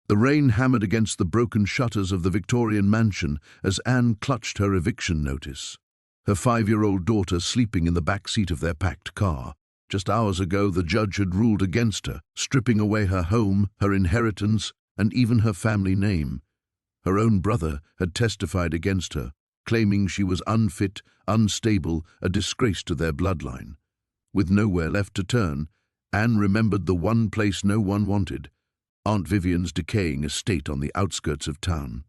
The rain hammered against the broken shutters of the Victorian mansion as Anne clutched her eviction notice. Her 5-year-old daughter sleeping in the back seat of their packed car. Just hours ago, the judge had ruled against her, stripping away her home, her inheritance, and even her family name. Her own brother had testified against her, claiming she was unfit, unstable, a disgrace to their bloodline. With nowhere left to turn, Anne remembered the one place no one wanted, Aunt Vivian's decaying estate on the outskirts of town.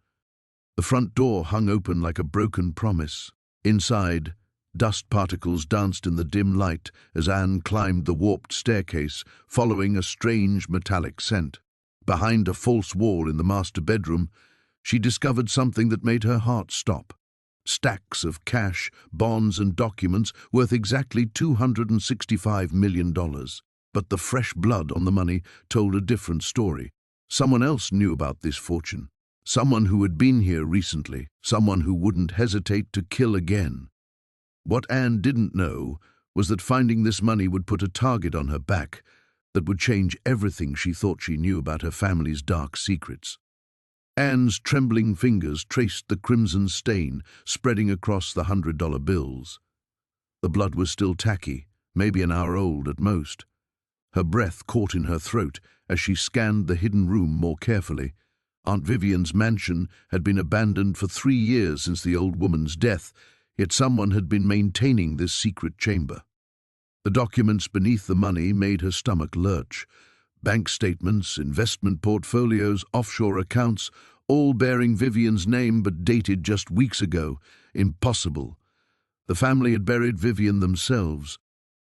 The front door hung open like a broken promise. Inside, dust particles danced in the dim light as Anne climbed the warped staircase, following a strange metallic scent. Behind a false wall in the master bedroom, she discovered something that made her heart stop. Stacks of cash, bonds and documents worth exactly $265 million. But the fresh blood on the money told a different story. Someone else knew about this fortune. Someone who had been here recently. Someone who wouldn't hesitate to kill again. What Anne didn't know was that finding this money would put a target on her back that would change everything she thought she knew about her family's dark secrets. Anne's trembling fingers traced the crimson stain spreading across the $100 bills. The blood was still tacky, maybe an hour old at most. Her breath caught in her throat as she scanned the hidden room more carefully. Aunt Vivian's mansion had been abandoned for 3 years since the old woman's death, yet someone had been maintaining this secret chamber. The documents beneath the money made her stomach lurch. Bank statements, investment portfolios, offshore accounts, all bearing Vivian's name but dated just weeks ago. Impossible. The family had buried Vivian themselves.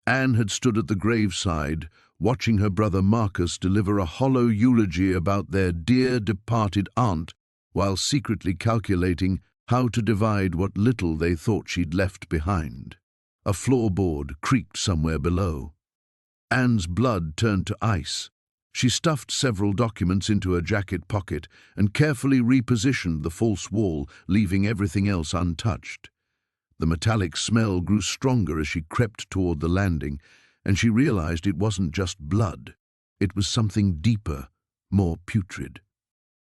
Anne had stood at the graveside, watching her brother Marcus deliver a hollow eulogy about their dear departed aunt, while secretly calculating how to divide what little they thought she'd left behind. A floorboard creaked somewhere below. Anne's blood turned to ice. She stuffed several documents into her jacket pocket and carefully repositioned the false wall, leaving everything else untouched. The metallic smell grew stronger as she crept toward the landing, and she realized it wasn't just blood. It was something deeper, more putrid.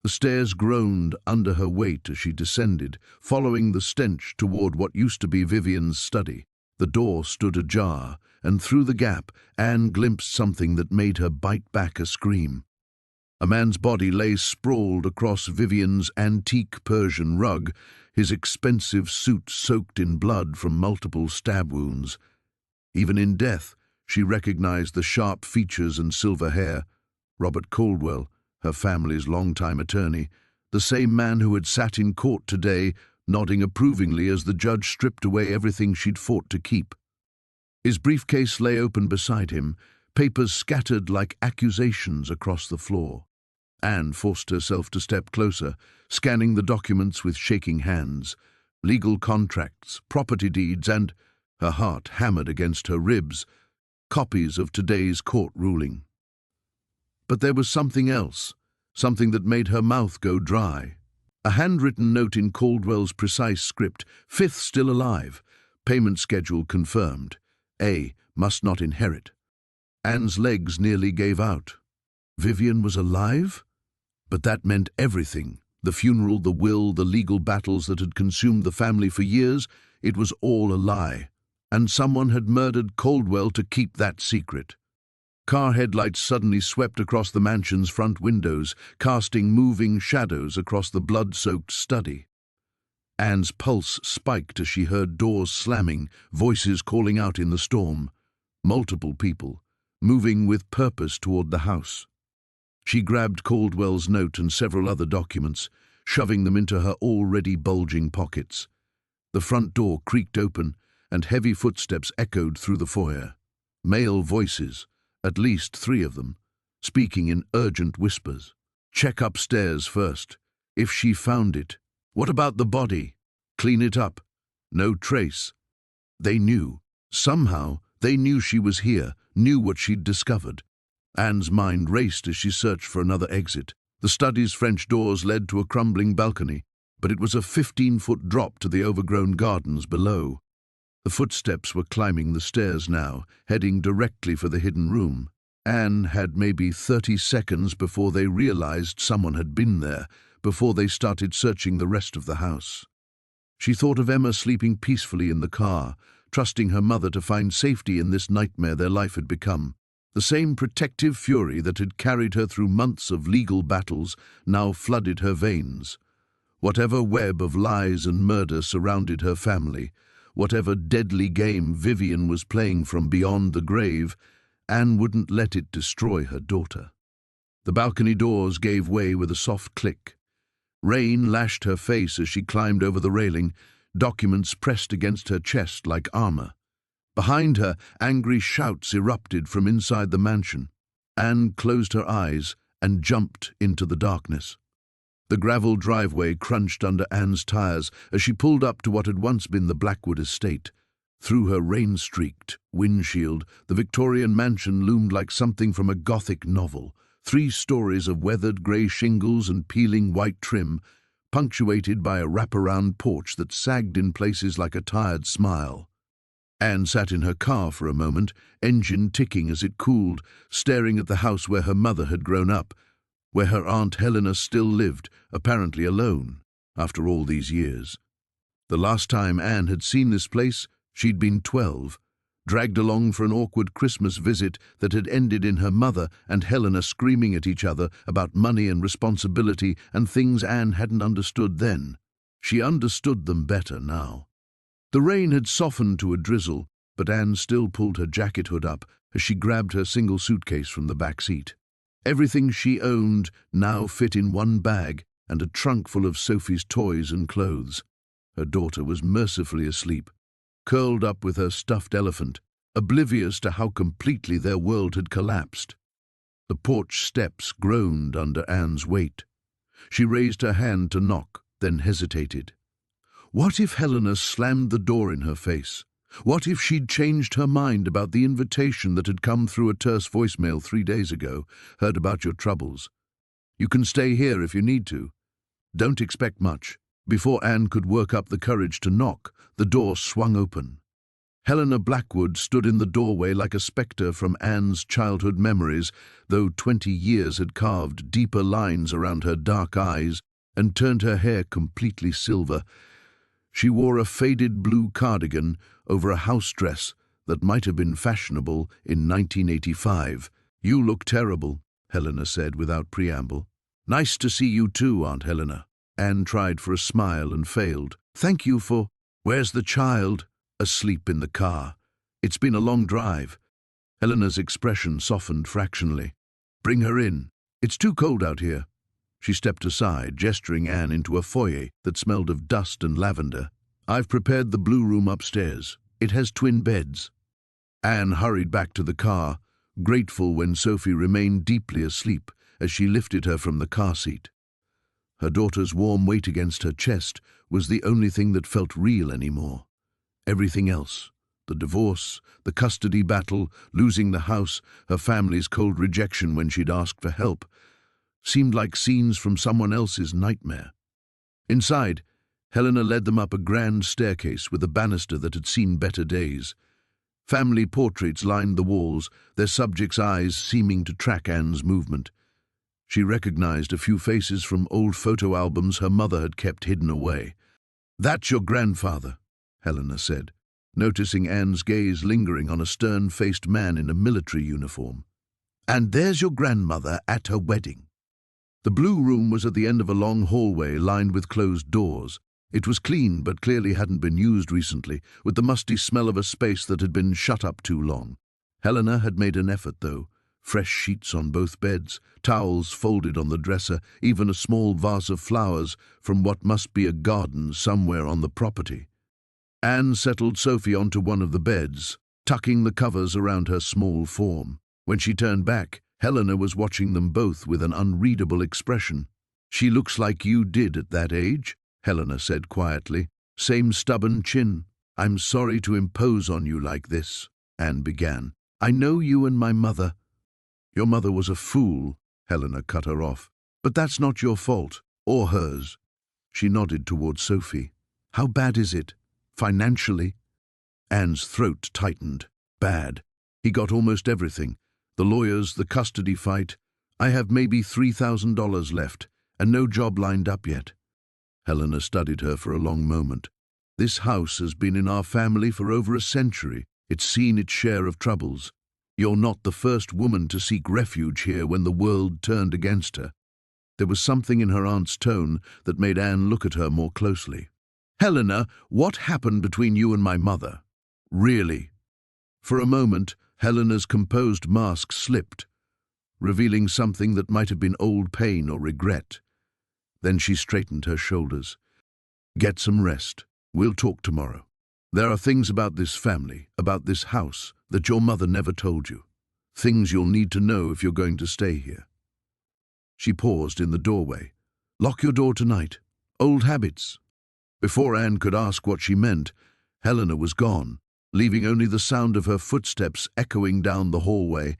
The stairs groaned under her weight as she descended, following the stench toward what used to be Vivian's study. The door stood ajar, and through the gap, Anne glimpsed something that made her bite back a scream. A man's body lay sprawled across Vivian's antique Persian rug, his expensive suit soaked in blood from multiple stab wounds. Even in death, she recognized the sharp features and silver hair. Robert Caldwell, her family's longtime attorney, the same man who had sat in court today, nodding approvingly as the judge stripped away everything she'd fought to keep. His briefcase lay open beside him, papers scattered like accusations across the floor. Anne forced herself to step closer, scanning the documents with shaking hands. Legal contracts, property deeds, and, her heart hammered against her ribs, copies of today's court ruling. But there was something else, something that made her mouth go dry. A handwritten note in Caldwell's precise script, 5th still alive, payment schedule confirmed. A, must not inherit. Anne's legs nearly gave out. Vivian was alive? But that meant everything. The funeral, the will, the legal battles that had consumed the family for years, it was all a lie. And someone had murdered Caldwell to keep that secret. Car headlights suddenly swept across the mansion's front windows, casting moving shadows across the blood-soaked study. Anne's pulse spiked as she heard doors slamming, voices calling out in the storm. Multiple people, moving with purpose toward the house. She grabbed Caldwell's note and several other documents, shoving them into her already bulging pockets. The front door creaked open, and heavy footsteps echoed through the foyer. Male voices, at least 3 of them, speaking in urgent whispers. Check upstairs first. If she found it. What about the body? Clean it up. No trace. They knew. Somehow, they knew she was here, knew what she'd discovered. Anne's mind raced as she searched for another exit. The study's French doors led to a crumbling balcony, but it was a 15-foot drop to the overgrown gardens below. The footsteps were climbing the stairs now, heading directly for the hidden room. Anne had maybe 30 seconds before they realized someone had been there, before they started searching the rest of the house. She thought of Emma sleeping peacefully in the car, trusting her mother to find safety in this nightmare their life had become. The same protective fury that had carried her through months of legal battles now flooded her veins. Whatever web of lies and murder surrounded her family, whatever deadly game Vivian was playing from beyond the grave, Anne wouldn't let it destroy her daughter. The balcony doors gave way with a soft click. Rain lashed her face as she climbed over the railing, documents pressed against her chest like armor. Behind her, angry shouts erupted from inside the mansion. Anne closed her eyes and jumped into the darkness. The gravel driveway crunched under Anne's tires as she pulled up to what had once been the Blackwood estate. Through her rain-streaked windshield, the Victorian mansion loomed like something from a Gothic novel. 3 stories of weathered grey shingles and peeling white trim, punctuated by a wraparound porch that sagged in places like a tired smile. Anne sat in her car for a moment, engine ticking as it cooled, staring at the house where her mother had grown up, where her Aunt Helena still lived, apparently alone, after all these years. The last time Anne had seen this place, she'd been 12, dragged along for an awkward Christmas visit that had ended in her mother and Helena screaming at each other about money and responsibility and things Anne hadn't understood then. She understood them better now. The rain had softened to a drizzle, but Anne still pulled her jacket hood up as she grabbed her single suitcase from the back seat. Everything she owned now fit in one bag and a trunk full of Sophie's toys and clothes. Her daughter was mercifully asleep, curled up with her stuffed elephant, oblivious to how completely their world had collapsed. The porch steps groaned under Anne's weight. She raised her hand to knock, then hesitated. What if Helena slammed the door in her face? What if she'd changed her mind about the invitation that had come through a terse voicemail 3 days ago, heard about your troubles? You can stay here if you need to. Don't expect much. Before Anne could work up the courage to knock, the door swung open. Helena Blackwood stood in the doorway like a spectre from Anne's childhood memories, though 20 years had carved deeper lines around her dark eyes and turned her hair completely silver. She wore a faded blue cardigan over a house dress that might have been fashionable in 1985. You look terrible, Helena said without preamble. Nice to see you too, Aunt Helena. Anne tried for a smile and failed. Thank you for... Where's the child? Asleep in the car. It's been a long drive. Helena's expression softened fractionally. Bring her in. It's too cold out here. She stepped aside, gesturing Anne into a foyer that smelled of dust and lavender. I've prepared the blue room upstairs. It has twin beds. Anne hurried back to the car, grateful when Sophie remained deeply asleep as she lifted her from the car seat. Her daughter's warm weight against her chest was the only thing that felt real anymore. Everything else, the divorce, the custody battle, losing the house, her family's cold rejection when she'd asked for help, seemed like scenes from someone else's nightmare. Inside, Helena led them up a grand staircase with a banister that had seen better days. Family portraits lined the walls, their subjects' eyes seeming to track Anne's movement. She recognized a few faces from old photo albums her mother had kept hidden away. That's your grandfather, Helena said, noticing Anne's gaze lingering on a stern-faced man in a military uniform. And there's your grandmother at her wedding. The blue room was at the end of a long hallway lined with closed doors. It was clean but clearly hadn't been used recently, with the musty smell of a space that had been shut up too long. Helena had made an effort, though. Fresh sheets on both beds, towels folded on the dresser, even a small vase of flowers from what must be a garden somewhere on the property. Anne settled Sophie onto one of the beds, tucking the covers around her small form. When she turned back, Helena was watching them both with an unreadable expression. She looks like you did at that age, Helena said quietly. Same stubborn chin. I'm sorry to impose on you like this, Anne began. I know you and my mother. Your mother was a fool, Helena cut her off. But that's not your fault, or hers. She nodded toward Sophie. How bad is it? Financially? Anne's throat tightened. Bad. He got almost everything. The lawyers, the custody fight. I have maybe $3,000 left, and no job lined up yet. Helena studied her for a long moment. This house has been in our family for over a century. It's seen its share of troubles. You're not the first woman to seek refuge here when the world turned against her. There was something in her aunt's tone that made Anne look at her more closely. Helena, what happened between you and my mother? Really? For a moment, Helena's composed mask slipped, revealing something that might have been old pain or regret. Then she straightened her shoulders. Get some rest. We'll talk tomorrow. There are things about this family, about this house, that your mother never told you. Things you'll need to know if you're going to stay here. She paused in the doorway. Lock your door tonight. Old habits. Before Anne could ask what she meant, Helena was gone, leaving only the sound of her footsteps echoing down the hallway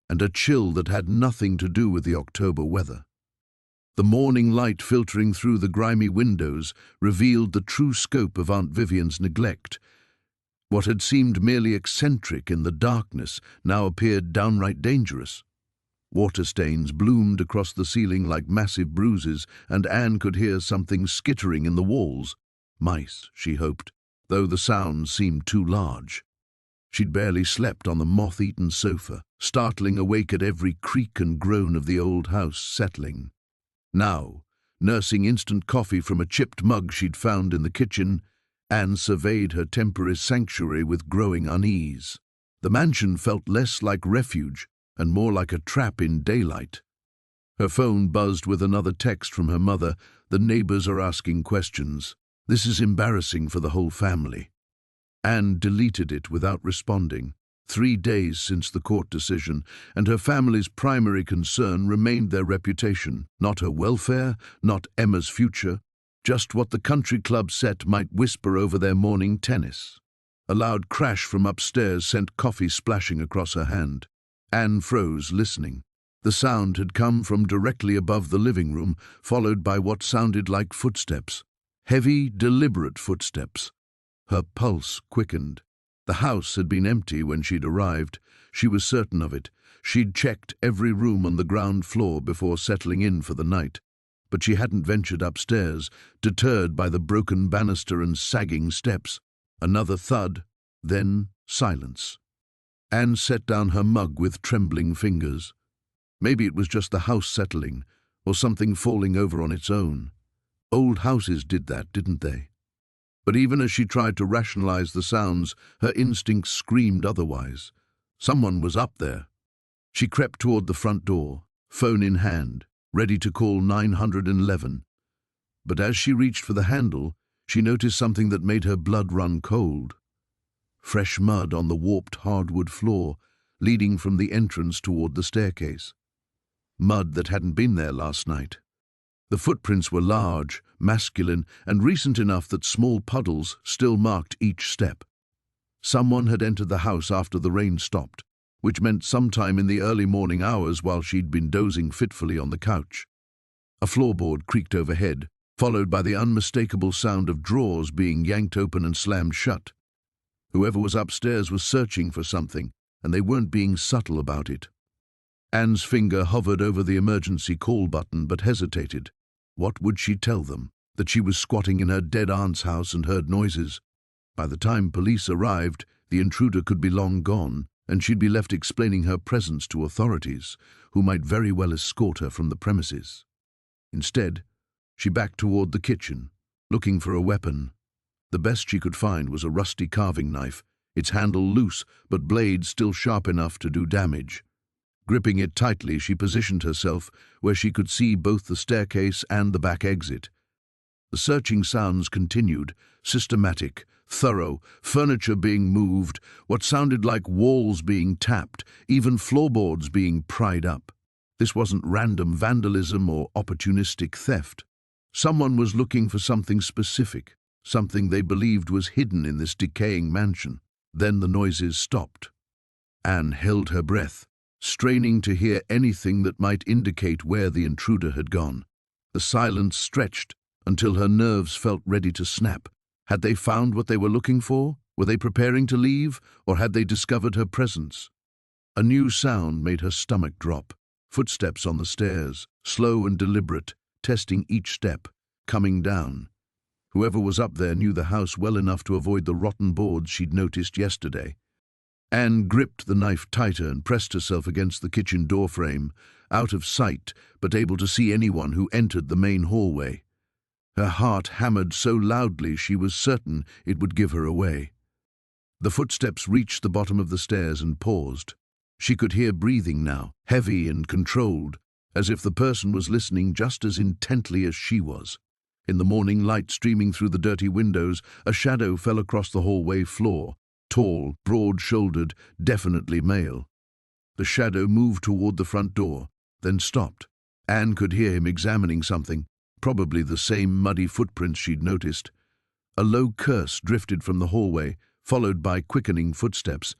and a chill that had nothing to do with the October weather. The morning light filtering through the grimy windows revealed the true scope of Aunt Vivian's neglect. What had seemed merely eccentric in the darkness now appeared downright dangerous. Water stains bloomed across the ceiling like massive bruises, and Anne could hear something skittering in the walls. Mice, she hoped, though the sound seemed too large. She'd barely slept on the moth-eaten sofa, startling awake at every creak and groan of the old house settling. Now, nursing instant coffee from a chipped mug she'd found in the kitchen, Anne surveyed her temporary sanctuary with growing unease. The mansion felt less like refuge and more like a trap in daylight. Her phone buzzed with another text from her mother. The neighbors are asking questions. This is embarrassing for the whole family. Anne deleted it without responding. 3 days since the court decision, and her family's primary concern remained their reputation, not her welfare, not Emma's future, just what the country club set might whisper over their morning tennis. A loud crash from upstairs sent coffee splashing across her hand. Anne froze, listening. The sound had come from directly above the living room, followed by what sounded like footsteps. Heavy, deliberate footsteps. Her pulse quickened. The house had been empty when she'd arrived. She was certain of it. She'd checked every room on the ground floor before settling in for the night. But she hadn't ventured upstairs, deterred by the broken banister and sagging steps. Another thud, then silence. Anne set down her mug with trembling fingers. Maybe it was just the house settling, or something falling over on its own. Old houses did that, didn't they? But even as she tried to rationalize the sounds, her instincts screamed otherwise. Someone was up there. She crept toward the front door, phone in hand, ready to call 911. But as she reached for the handle, she noticed something that made her blood run cold. Fresh mud on the warped hardwood floor, leading from the entrance toward the staircase. Mud that hadn't been there last night. The footprints were large, masculine, and recent enough that small puddles still marked each step. Someone had entered the house after the rain stopped, which meant sometime in the early morning hours while she'd been dozing fitfully on the couch. A floorboard creaked overhead, followed by the unmistakable sound of drawers being yanked open and slammed shut. Whoever was upstairs was searching for something, and they weren't being subtle about it. Anne's finger hovered over the emergency call button but hesitated. What would she tell them? That she was squatting in her dead aunt's house and heard noises? By the time police arrived, the intruder could be long gone, and she'd be left explaining her presence to authorities, who might very well escort her from the premises. Instead, she backed toward the kitchen, looking for a weapon. The best she could find was a rusty carving knife, its handle loose but blade still sharp enough to do damage. Gripping it tightly, she positioned herself where she could see both the staircase and the back exit. The searching sounds continued, systematic, thorough, furniture being moved, what sounded like walls being tapped, even floorboards being pried up. This wasn't random vandalism or opportunistic theft. Someone was looking for something specific, something they believed was hidden in this decaying mansion. Then the noises stopped. Anne held her breath, straining to hear anything that might indicate where the intruder had gone. The silence stretched until her nerves felt ready to snap. Had they found what they were looking for? Were they preparing to leave, or had they discovered her presence? A new sound made her stomach drop. Footsteps on the stairs, slow and deliberate, testing each step, coming down. Whoever was up there knew the house well enough to avoid the rotten boards she'd noticed yesterday. Anne gripped the knife tighter and pressed herself against the kitchen doorframe, out of sight but able to see anyone who entered the main hallway. Her heart hammered so loudly she was certain it would give her away. The footsteps reached the bottom of the stairs and paused. She could hear breathing now, heavy and controlled, as if the person was listening just as intently as she was. In the morning light streaming through the dirty windows, a shadow fell across the hallway floor, tall, broad-shouldered, definitely male. The shadow moved toward the front door, then stopped. Anne could hear him examining something, probably the same muddy footprints she'd noticed. A low curse drifted from the hallway, followed by quickening footsteps.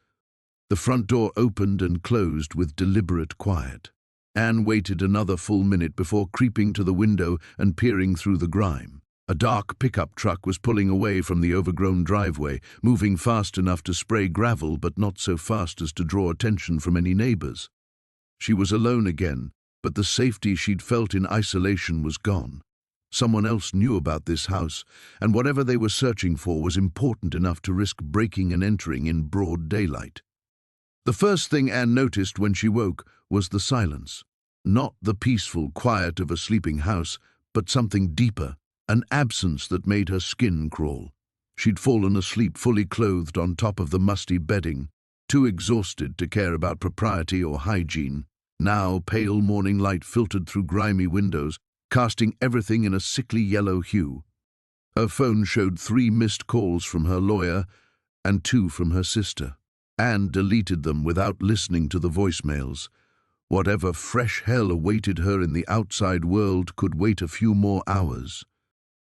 The front door opened and closed with deliberate quiet. Anne waited another full minute before creeping to the window and peering through the grime. A dark pickup truck was pulling away from the overgrown driveway, moving fast enough to spray gravel but not so fast as to draw attention from any neighbors. She was alone again, but the safety she'd felt in isolation was gone. Someone else knew about this house, and whatever they were searching for was important enough to risk breaking and entering in broad daylight. The first thing Anne noticed when she woke was the silence. Not the peaceful quiet of a sleeping house, but something deeper, an absence that made her skin crawl. She'd fallen asleep fully clothed on top of the musty bedding, too exhausted to care about propriety or hygiene. Now pale morning light filtered through grimy windows, casting everything in a sickly yellow hue. Her phone showed 3 missed calls from her lawyer and 2 from her sister. Anne deleted them without listening to the voicemails. Whatever fresh hell awaited her in the outside world could wait a few more hours.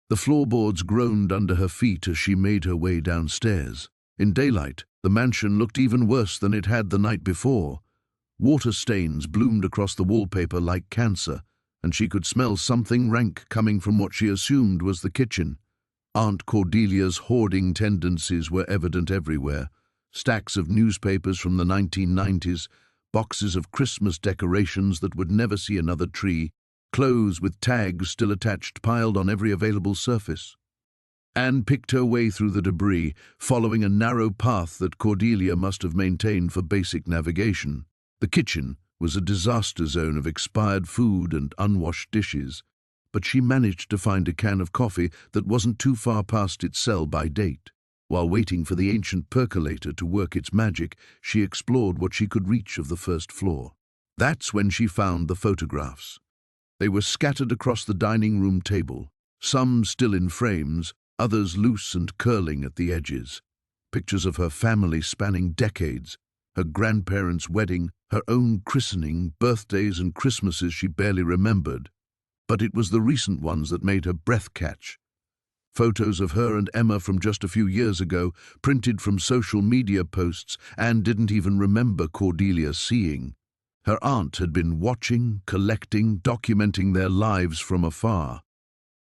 The floorboards groaned under her feet as she made her way downstairs. In daylight, the mansion looked even worse than it had the night before. Water stains bloomed across the wallpaper like cancer, and she could smell something rank coming from what she assumed was the kitchen. Aunt Cordelia's hoarding tendencies were evident everywhere. Stacks of newspapers from the 1990s, boxes of Christmas decorations that would never see another tree, clothes with tags still attached piled on every available surface. Anne picked her way through the debris, following a narrow path that Cordelia must have maintained for basic navigation. The kitchen was a disaster zone of expired food and unwashed dishes, but she managed to find a can of coffee that wasn't too far past its sell-by date. While waiting for the ancient percolator to work its magic, she explored what she could reach of the first floor. That's when she found the photographs. They were scattered across the dining room table, some still in frames, others loose and curling at the edges. Pictures of her family spanning decades, her grandparents' wedding, her own christening, birthdays and Christmases she barely remembered. But it was the recent ones that made her breath catch. Photos of her and Emma from just a few years ago, printed from social media posts Anne didn't even remember Cordelia seeing. Her aunt had been watching, collecting, documenting their lives from afar.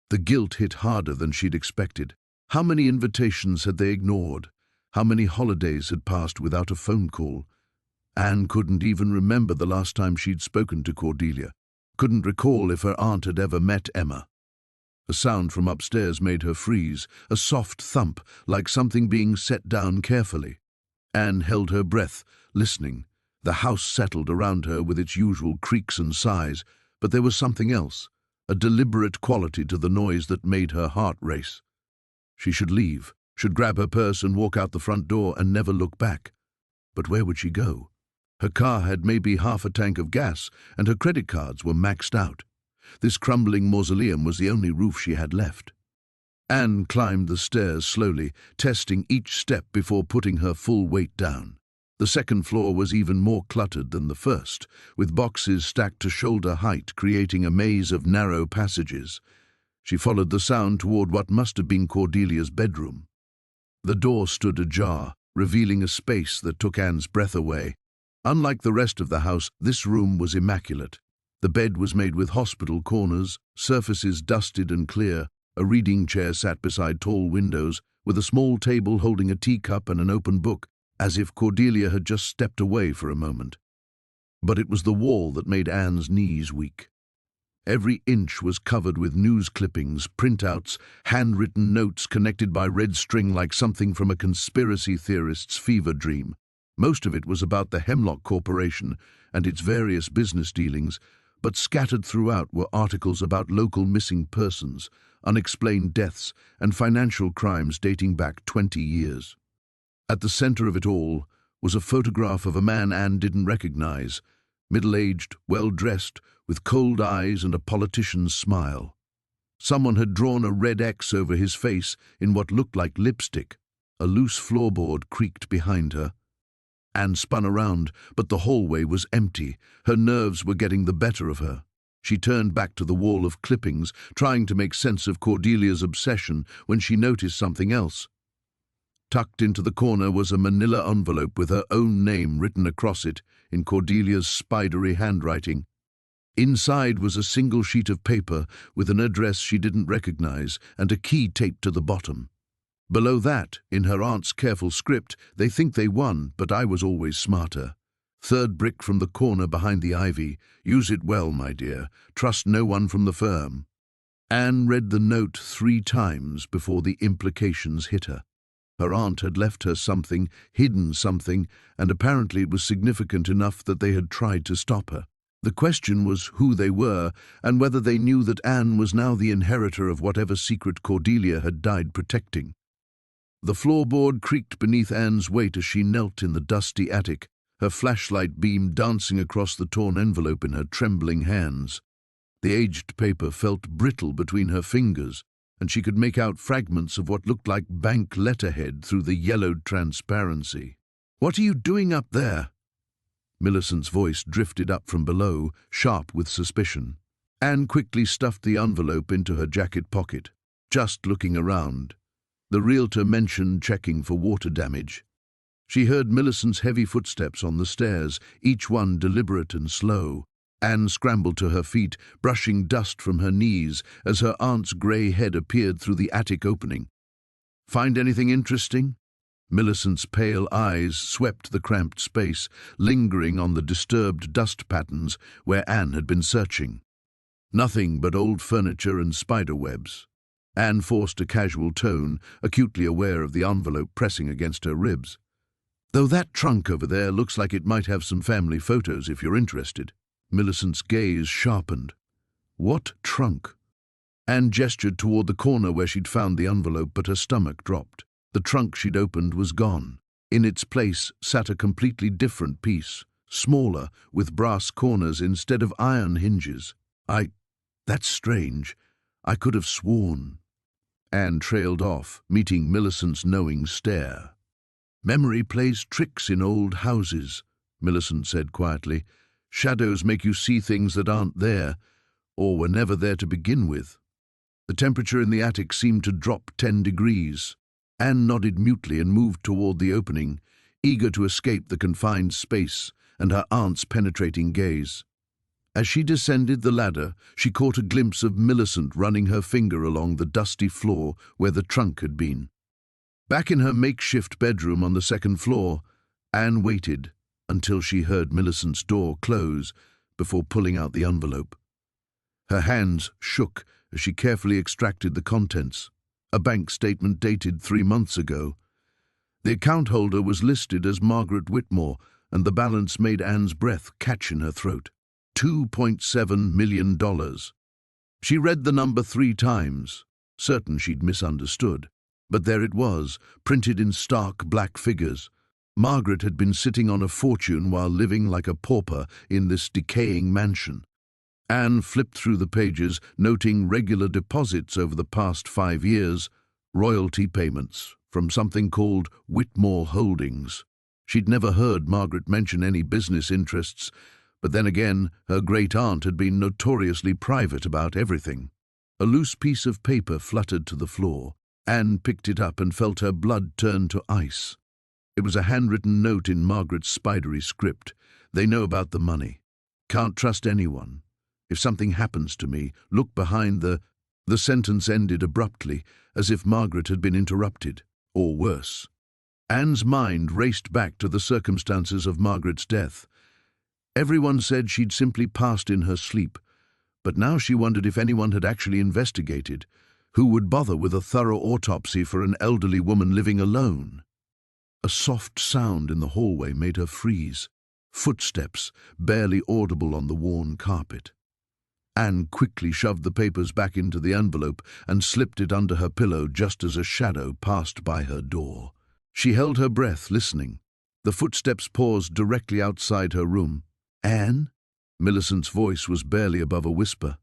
The guilt hit harder than she'd expected. How many invitations had they ignored? How many holidays had passed without a phone call? Anne couldn't even remember the last time she'd spoken to Cordelia. Couldn't recall if her aunt had ever met Emma. A sound from upstairs made her freeze, a soft thump, like something being set down carefully. Anne held her breath, listening. The house settled around her with its usual creaks and sighs, but there was something else, a deliberate quality to the noise that made her heart race. She should leave, should grab her purse and walk out the front door and never look back. But where would she go? Her car had maybe half a tank of gas, and her credit cards were maxed out. This crumbling mausoleum was the only roof she had left. Anne climbed the stairs slowly, testing each step before putting her full weight down. The second floor was even more cluttered than the first, with boxes stacked to shoulder height, creating a maze of narrow passages. She followed the sound toward what must have been Cordelia's bedroom. The door stood ajar, revealing a space that took Anne's breath away. Unlike the rest of the house, this room was immaculate. The bed was made with hospital corners, surfaces dusted and clear. A reading chair sat beside tall windows, with a small table holding a teacup and an open book, as if Cordelia had just stepped away for a moment. But it was the wall that made Anne's knees weak. Every inch was covered with news clippings, printouts, handwritten notes connected by red string like something from a conspiracy theorist's fever dream. Most of it was about the Hemlock Corporation and its various business dealings, but scattered throughout were articles about local missing persons, unexplained deaths, and financial crimes dating back 20 years. At the center of it all was a photograph of a man Anne didn't recognize, middle-aged, well-dressed, with cold eyes and a politician's smile. Someone had drawn a red X over his face in what looked like lipstick. A loose floorboard creaked behind her. Anne spun around, but the hallway was empty. Her nerves were getting the better of her. She turned back to the wall of clippings, trying to make sense of Cordelia's obsession, when she noticed something else. Tucked into the corner was a manila envelope with her own name written across it in Cordelia's spidery handwriting. Inside was a single sheet of paper with an address she didn't recognize and a key taped to the bottom. Below that, in her aunt's careful script, "They think they won, but I was always smarter. Third brick from the corner behind the ivy. Use it well, my dear. Trust no one from the firm." Anne read the note 3 times before the implications hit her. Her aunt had left her something, hidden something, and apparently it was significant enough that they had tried to stop her. The question was who they were, and whether they knew that Anne was now the inheritor of whatever secret Cordelia had died protecting. The floorboard creaked beneath Anne's weight as she knelt in the dusty attic, her flashlight beam dancing across the torn envelope in her trembling hands. The aged paper felt brittle between her fingers, and she could make out fragments of what looked like bank letterhead through the yellowed transparency. "What are you doing up there?" Millicent's voice drifted up from below, sharp with suspicion. Anne quickly stuffed the envelope into her jacket pocket, just looking around. The realtor mentioned checking for water damage. She heard Millicent's heavy footsteps on the stairs, each one deliberate and slow. Anne scrambled to her feet, brushing dust from her knees as her aunt's grey head appeared through the attic opening. "Find anything interesting?" Millicent's pale eyes swept the cramped space, lingering on the disturbed dust patterns where Anne had been searching. Nothing but old furniture and spider webs. Anne forced a casual tone, acutely aware of the envelope pressing against her ribs. "Though that trunk over there looks like it might have some family photos if you're interested." Millicent's gaze sharpened. "What trunk?" Anne gestured toward the corner where she'd found the envelope, but her stomach dropped. The trunk she'd opened was gone. In its place sat a completely different piece, smaller, with brass corners instead of iron hinges. That's strange. I could have sworn." Anne trailed off, meeting Millicent's knowing stare. "Memory plays tricks in old houses," Millicent said quietly. "Shadows make you see things that aren't there, or were never there to begin with." The temperature in the attic seemed to drop 10 degrees. Anne nodded mutely and moved toward the opening, eager to escape the confined space and her aunt's penetrating gaze. As she descended the ladder, she caught a glimpse of Millicent running her finger along the dusty floor where the trunk had been. Back in her makeshift bedroom on the 2nd floor, Anne waited until she heard Millicent's door close before pulling out the envelope. Her hands shook as she carefully extracted the contents. A bank statement dated 3 months ago. The account holder was listed as Margaret Whitmore, and the balance made Anne's breath catch in her throat. $2.7 million. She read the number 3 times, certain she'd misunderstood. But there it was, printed in stark black figures. Margaret had been sitting on a fortune while living like a pauper in this decaying mansion. Anne flipped through the pages, noting regular deposits over the past 5 years, royalty payments from something called Whitmore Holdings. She'd never heard Margaret mention any business interests, but then again, her great-aunt had been notoriously private about everything. A loose piece of paper fluttered to the floor. Anne picked it up and felt her blood turn to ice. It was a handwritten note in Margaret's spidery script. "They know about the money. Can't trust anyone. If something happens to me, look behind the..." The sentence ended abruptly, as if Margaret had been interrupted, or worse. Anne's mind raced back to the circumstances of Margaret's death. Everyone said she'd simply passed in her sleep, but now she wondered if anyone had actually investigated. Who would bother with a thorough autopsy for an elderly woman living alone? A soft sound in the hallway made her freeze. Footsteps, barely audible on the worn carpet. Anne quickly shoved the papers back into the envelope and slipped it under her pillow just as a shadow passed by her door. She held her breath, listening. The footsteps paused directly outside her room. "Anne?" Millicent's voice was barely above a whisper.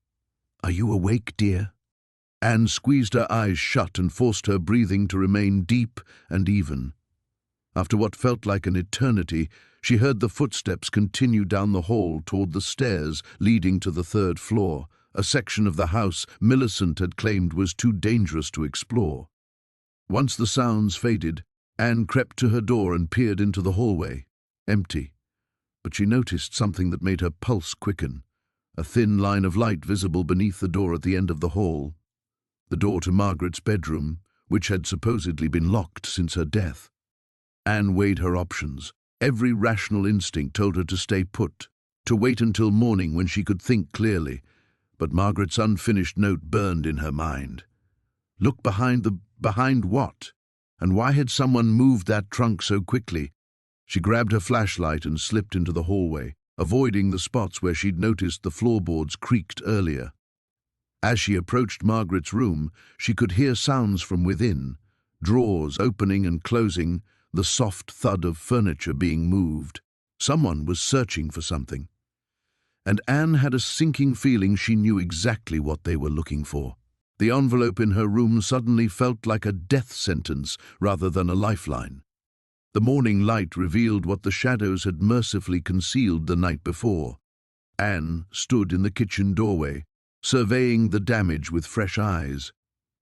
"Are you awake, dear?" Anne squeezed her eyes shut and forced her breathing to remain deep and even. After what felt like an eternity, she heard the footsteps continue down the hall toward the stairs leading to the third floor, a section of the house Millicent had claimed was too dangerous to explore. Once the sounds faded, Anne crept to her door and peered into the hallway. Empty. But she noticed something that made her pulse quicken. A thin line of light visible beneath the door at the end of the hall. The door to Margaret's bedroom, which had supposedly been locked since her death. Anne weighed her options. Every rational instinct told her to stay put, to wait until morning when she could think clearly. But Margaret's unfinished note burned in her mind. Look behind what? And why had someone moved that trunk so quickly? She grabbed her flashlight and slipped into the hallway, avoiding the spots where she'd noticed the floorboards creaked earlier. As she approached Margaret's room, she could hear sounds from within, drawers opening and closing, the soft thud of furniture being moved. Someone was searching for something. And Anne had a sinking feeling she knew exactly what they were looking for. The envelope in her room suddenly felt like a death sentence rather than a lifeline. The morning light revealed what the shadows had mercifully concealed the night before. Anne stood in the kitchen doorway, surveying the damage with fresh eyes.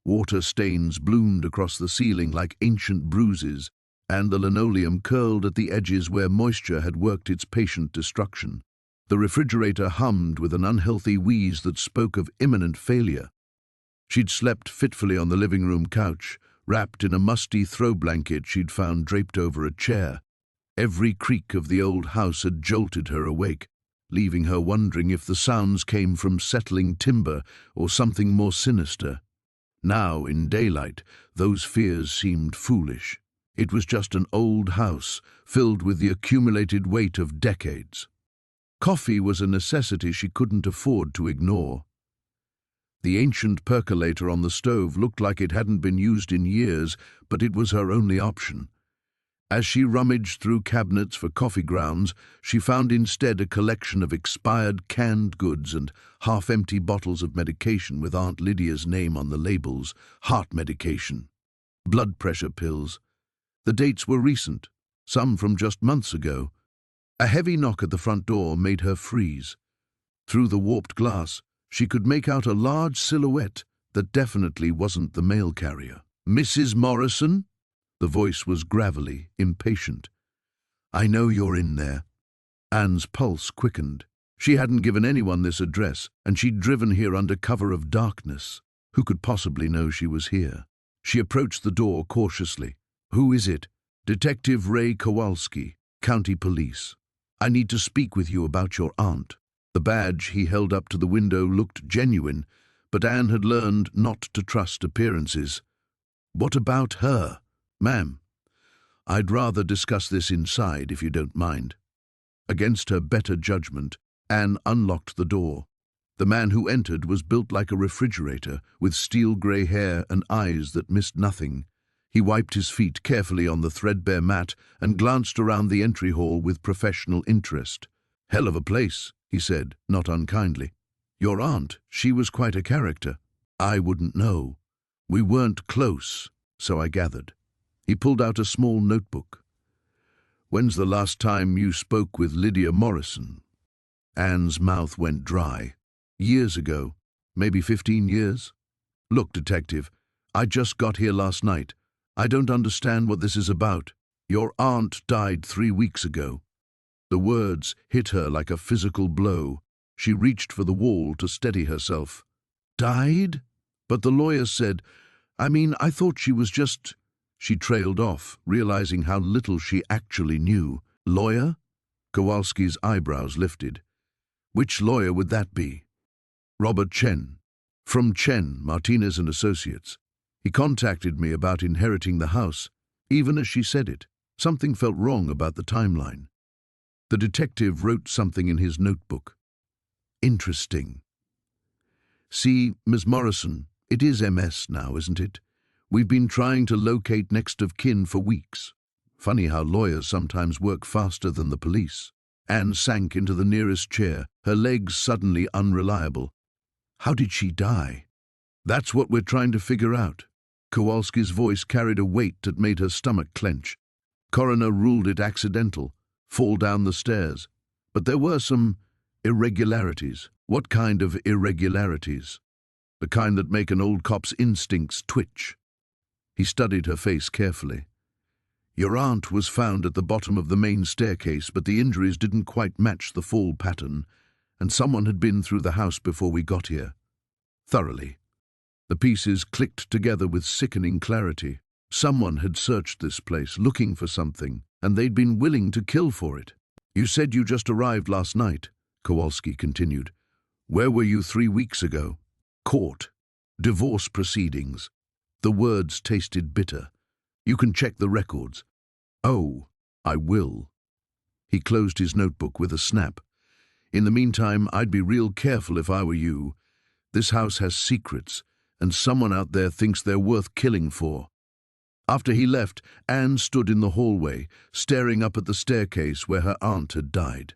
Water stains bloomed across the ceiling like ancient bruises, and the linoleum curled at the edges where moisture had worked its patient destruction. The refrigerator hummed with an unhealthy wheeze that spoke of imminent failure. She'd slept fitfully on the living room couch, wrapped in a musty throw blanket she'd found draped over a chair. Every creak of the old house had jolted her awake, leaving her wondering if the sounds came from settling timber or something more sinister. Now, in daylight, those fears seemed foolish. It was just an old house, filled with the accumulated weight of decades. Coffee was a necessity she couldn't afford to ignore. The ancient percolator on the stove looked like it hadn't been used in years, but it was her only option. As she rummaged through cabinets for coffee grounds, she found instead a collection of expired canned goods and half-empty bottles of medication with Aunt Lydia's name on the labels: heart medication, blood pressure pills. The dates were recent, some from just months ago. A heavy knock at the front door made her freeze. Through the warped glass, she could make out a large silhouette that definitely wasn't the mail carrier. "Mrs. Morrison?" The voice was gravelly, impatient. "I know you're in there." Anne's pulse quickened. She hadn't given anyone this address, and she'd driven here under cover of darkness. Who could possibly know she was here? She approached the door cautiously. "Who is it?" "Detective Ray Kowalski, County Police. I need to speak with you about your aunt." The badge he held up to the window looked genuine, but Anne had learned not to trust appearances. "What about her?" "Ma'am, I'd rather discuss this inside if you don't mind." Against her better judgment, Anne unlocked the door. The man who entered was built like a refrigerator, with steel-grey hair and eyes that missed nothing. He wiped his feet carefully on the threadbare mat and glanced around the entry hall with professional interest. "Hell of a place," he said, not unkindly. "Your aunt, she was quite a character." "I wouldn't know. We weren't close, so I gathered." He pulled out a small notebook. "When's the last time you spoke with Lydia Morrison?" Anne's mouth went dry. "Years ago. Maybe 15 years. Look, detective, I just got here last night. I don't understand what this is about. Your aunt died 3 weeks ago." The words hit her like a physical blow. She reached for the wall to steady herself. "Died?" "But the lawyer said, I thought she was just—" She trailed off, realizing how little she actually knew. "Lawyer?" Kowalski's eyebrows lifted. Which lawyer would that be? Robert Chen. From Chen, Martinez and Associates. He contacted me about inheriting the house. Even as she said it, something felt wrong about the timeline. The detective wrote something in his notebook. Interesting. See, Miss Morrison, it is MS now, isn't it? We've been trying to locate next of kin for weeks. Funny how lawyers sometimes work faster than the police. Anne sank into the nearest chair, her legs suddenly unreliable. How did she die? That's what we're trying to figure out. Kowalski's voice carried a weight that made her stomach clench. Coroner ruled it accidental, fall down the stairs. But there were some irregularities. What kind of irregularities? The kind that make an old cop's instincts twitch. He studied her face carefully. Your aunt was found at the bottom of the main staircase, but the injuries didn't quite match the fall pattern, and someone had been through the house before we got here. Thoroughly. The pieces clicked together with sickening clarity. Someone had searched this place, looking for something, and they'd been willing to kill for it. You said you just arrived last night, Kowalski continued. Where were you 3 weeks ago? Court. Divorce proceedings. The words tasted bitter. You can check the records. Oh, I will. He closed his notebook with a snap. In the meantime, I'd be real careful if I were you. This house has secrets, and someone out there thinks they're worth killing for. After he left, Anne stood in the hallway, staring up at the staircase where her aunt had died.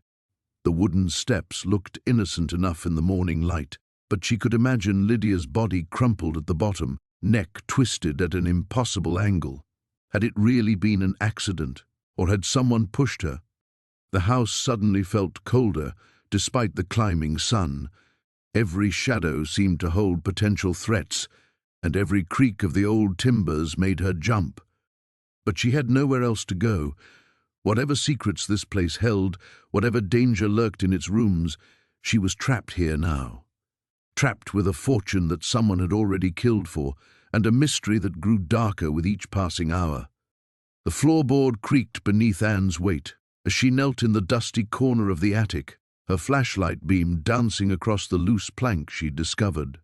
The wooden steps looked innocent enough in the morning light, but she could imagine Lydia's body crumpled at the bottom, neck twisted at an impossible angle. Had it really been an accident, or had someone pushed her? The house suddenly felt colder, despite the climbing sun. Every shadow seemed to hold potential threats, and every creak of the old timbers made her jump. But she had nowhere else to go. Whatever secrets this place held, whatever danger lurked in its rooms, she was trapped here now. Trapped with a fortune that someone had already killed for, and a mystery that grew darker with each passing hour. The floorboard creaked beneath Anne's weight as she knelt in the dusty corner of the attic, her flashlight beam dancing across the loose plank she'd discovered.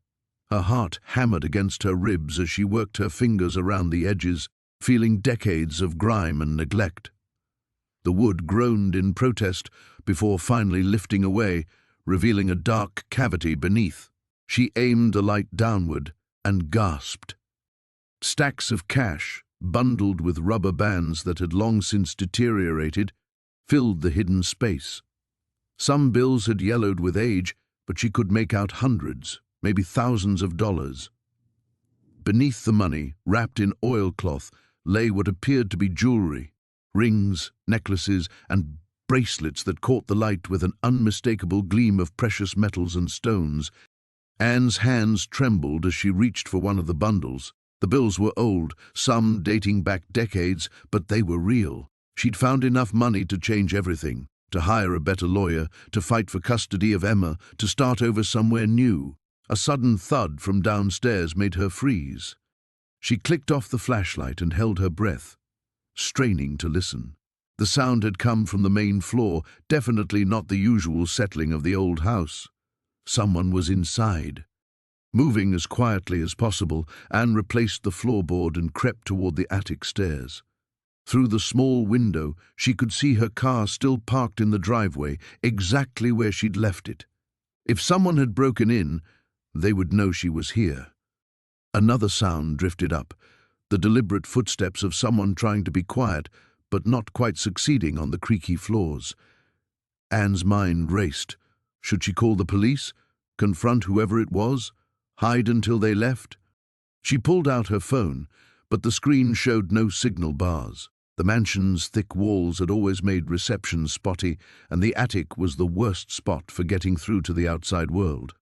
Her heart hammered against her ribs as she worked her fingers around the edges, feeling decades of grime and neglect. The wood groaned in protest before finally lifting away, revealing a dark cavity beneath. She aimed the light downward and gasped. Stacks of cash, bundled with rubber bands that had long since deteriorated, filled the hidden space. Some bills had yellowed with age, but she could make out hundreds, maybe thousands of dollars. Beneath the money, wrapped in oilcloth, lay what appeared to be jewelry, rings, necklaces, and bracelets that caught the light with an unmistakable gleam of precious metals and stones. Anne's hands trembled as she reached for one of the bundles. The bills were old, some dating back decades, but they were real. She'd found enough money to change everything, to hire a better lawyer, to fight for custody of Emma, to start over somewhere new. A sudden thud from downstairs made her freeze. She clicked off the flashlight and held her breath, straining to listen. The sound had come from the main floor, definitely not the usual settling of the old house. Someone was inside. Moving as quietly as possible, Anne replaced the floorboard and crept toward the attic stairs. Through the small window, she could see her car still parked in the driveway, exactly where she'd left it. If someone had broken in, they would know she was here. Another sound drifted up, the deliberate footsteps of someone trying to be quiet, but not quite succeeding on the creaky floors. Anne's mind raced. Should she call the police? Confront whoever it was? Hide until they left? She pulled out her phone, but the screen showed no signal bars. The mansion's thick walls had always made reception spotty, and the attic was the worst spot for getting through to the outside world.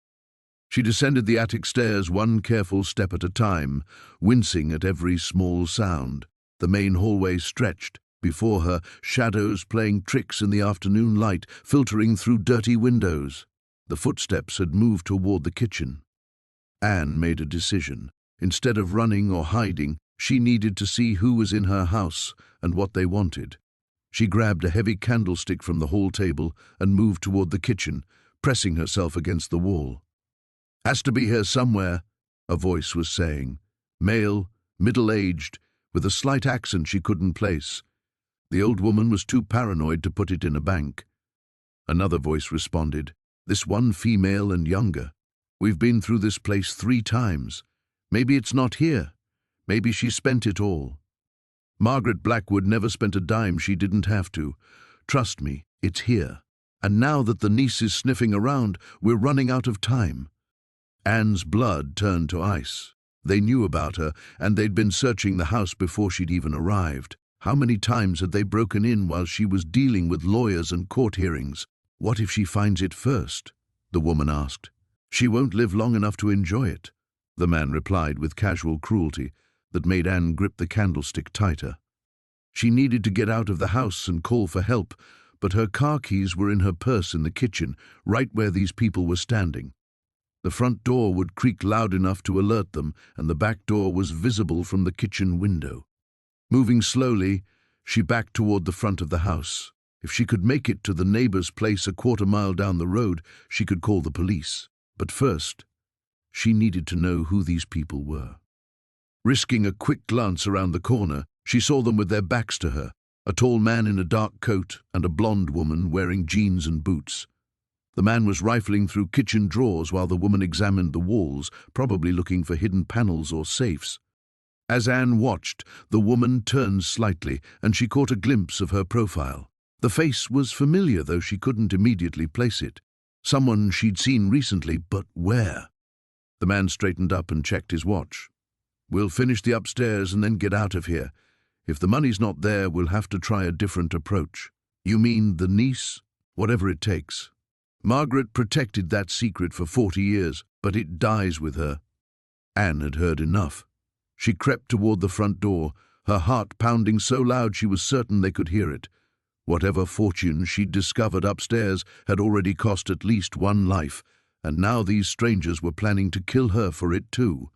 She descended the attic stairs one careful step at a time, wincing at every small sound. The main hallway stretched. Before her, shadows playing tricks in the afternoon light, filtering through dirty windows. The footsteps had moved toward the kitchen. Anne made a decision. Instead of running or hiding, she needed to see who was in her house and what they wanted. She grabbed a heavy candlestick from the hall table and moved toward the kitchen, pressing herself against the wall. "Has to be here somewhere," a voice was saying. Male, middle-aged, with a slight accent she couldn't place. The old woman was too paranoid to put it in a bank. Another voice responded, "This one female and younger. We've been through this place 3 times. Maybe it's not here. Maybe she spent it all." Margaret Blackwood never spent a dime she didn't have to. "Trust me, it's here. And now that the niece is sniffing around, we're running out of time." Anne's blood turned to ice. They knew about her, and they'd been searching the house before she'd even arrived. How many times had they broken in while she was dealing with lawyers and court hearings? "What if she finds it first?" the woman asked. "She won't live long enough to enjoy it," the man replied with casual cruelty that made Anne grip the candlestick tighter. She needed to get out of the house and call for help, but her car keys were in her purse in the kitchen, right where these people were standing. The front door would creak loud enough to alert them, and the back door was visible from the kitchen window. Moving slowly, she backed toward the front of the house. If she could make it to the neighbor's place a quarter-mile down the road, she could call the police. But first, she needed to know who these people were. Risking a quick glance around the corner, she saw them with their backs to her, a tall man in a dark coat and a blonde woman wearing jeans and boots. The man was rifling through kitchen drawers while the woman examined the walls, probably looking for hidden panels or safes. As Anne watched, the woman turned slightly, and she caught a glimpse of her profile. The face was familiar, though she couldn't immediately place it. Someone she'd seen recently, but where? The man straightened up and checked his watch. "We'll finish the upstairs and then get out of here. If the money's not there, we'll have to try a different approach." "You mean the niece?" "Whatever it takes. Margaret protected that secret for 40 years, but it dies with her." Anne had heard enough. She crept toward the front door, her heart pounding so loud she was certain they could hear it. Whatever fortune she'd discovered upstairs had already cost at least 1 life, and now these strangers were planning to kill her for it too.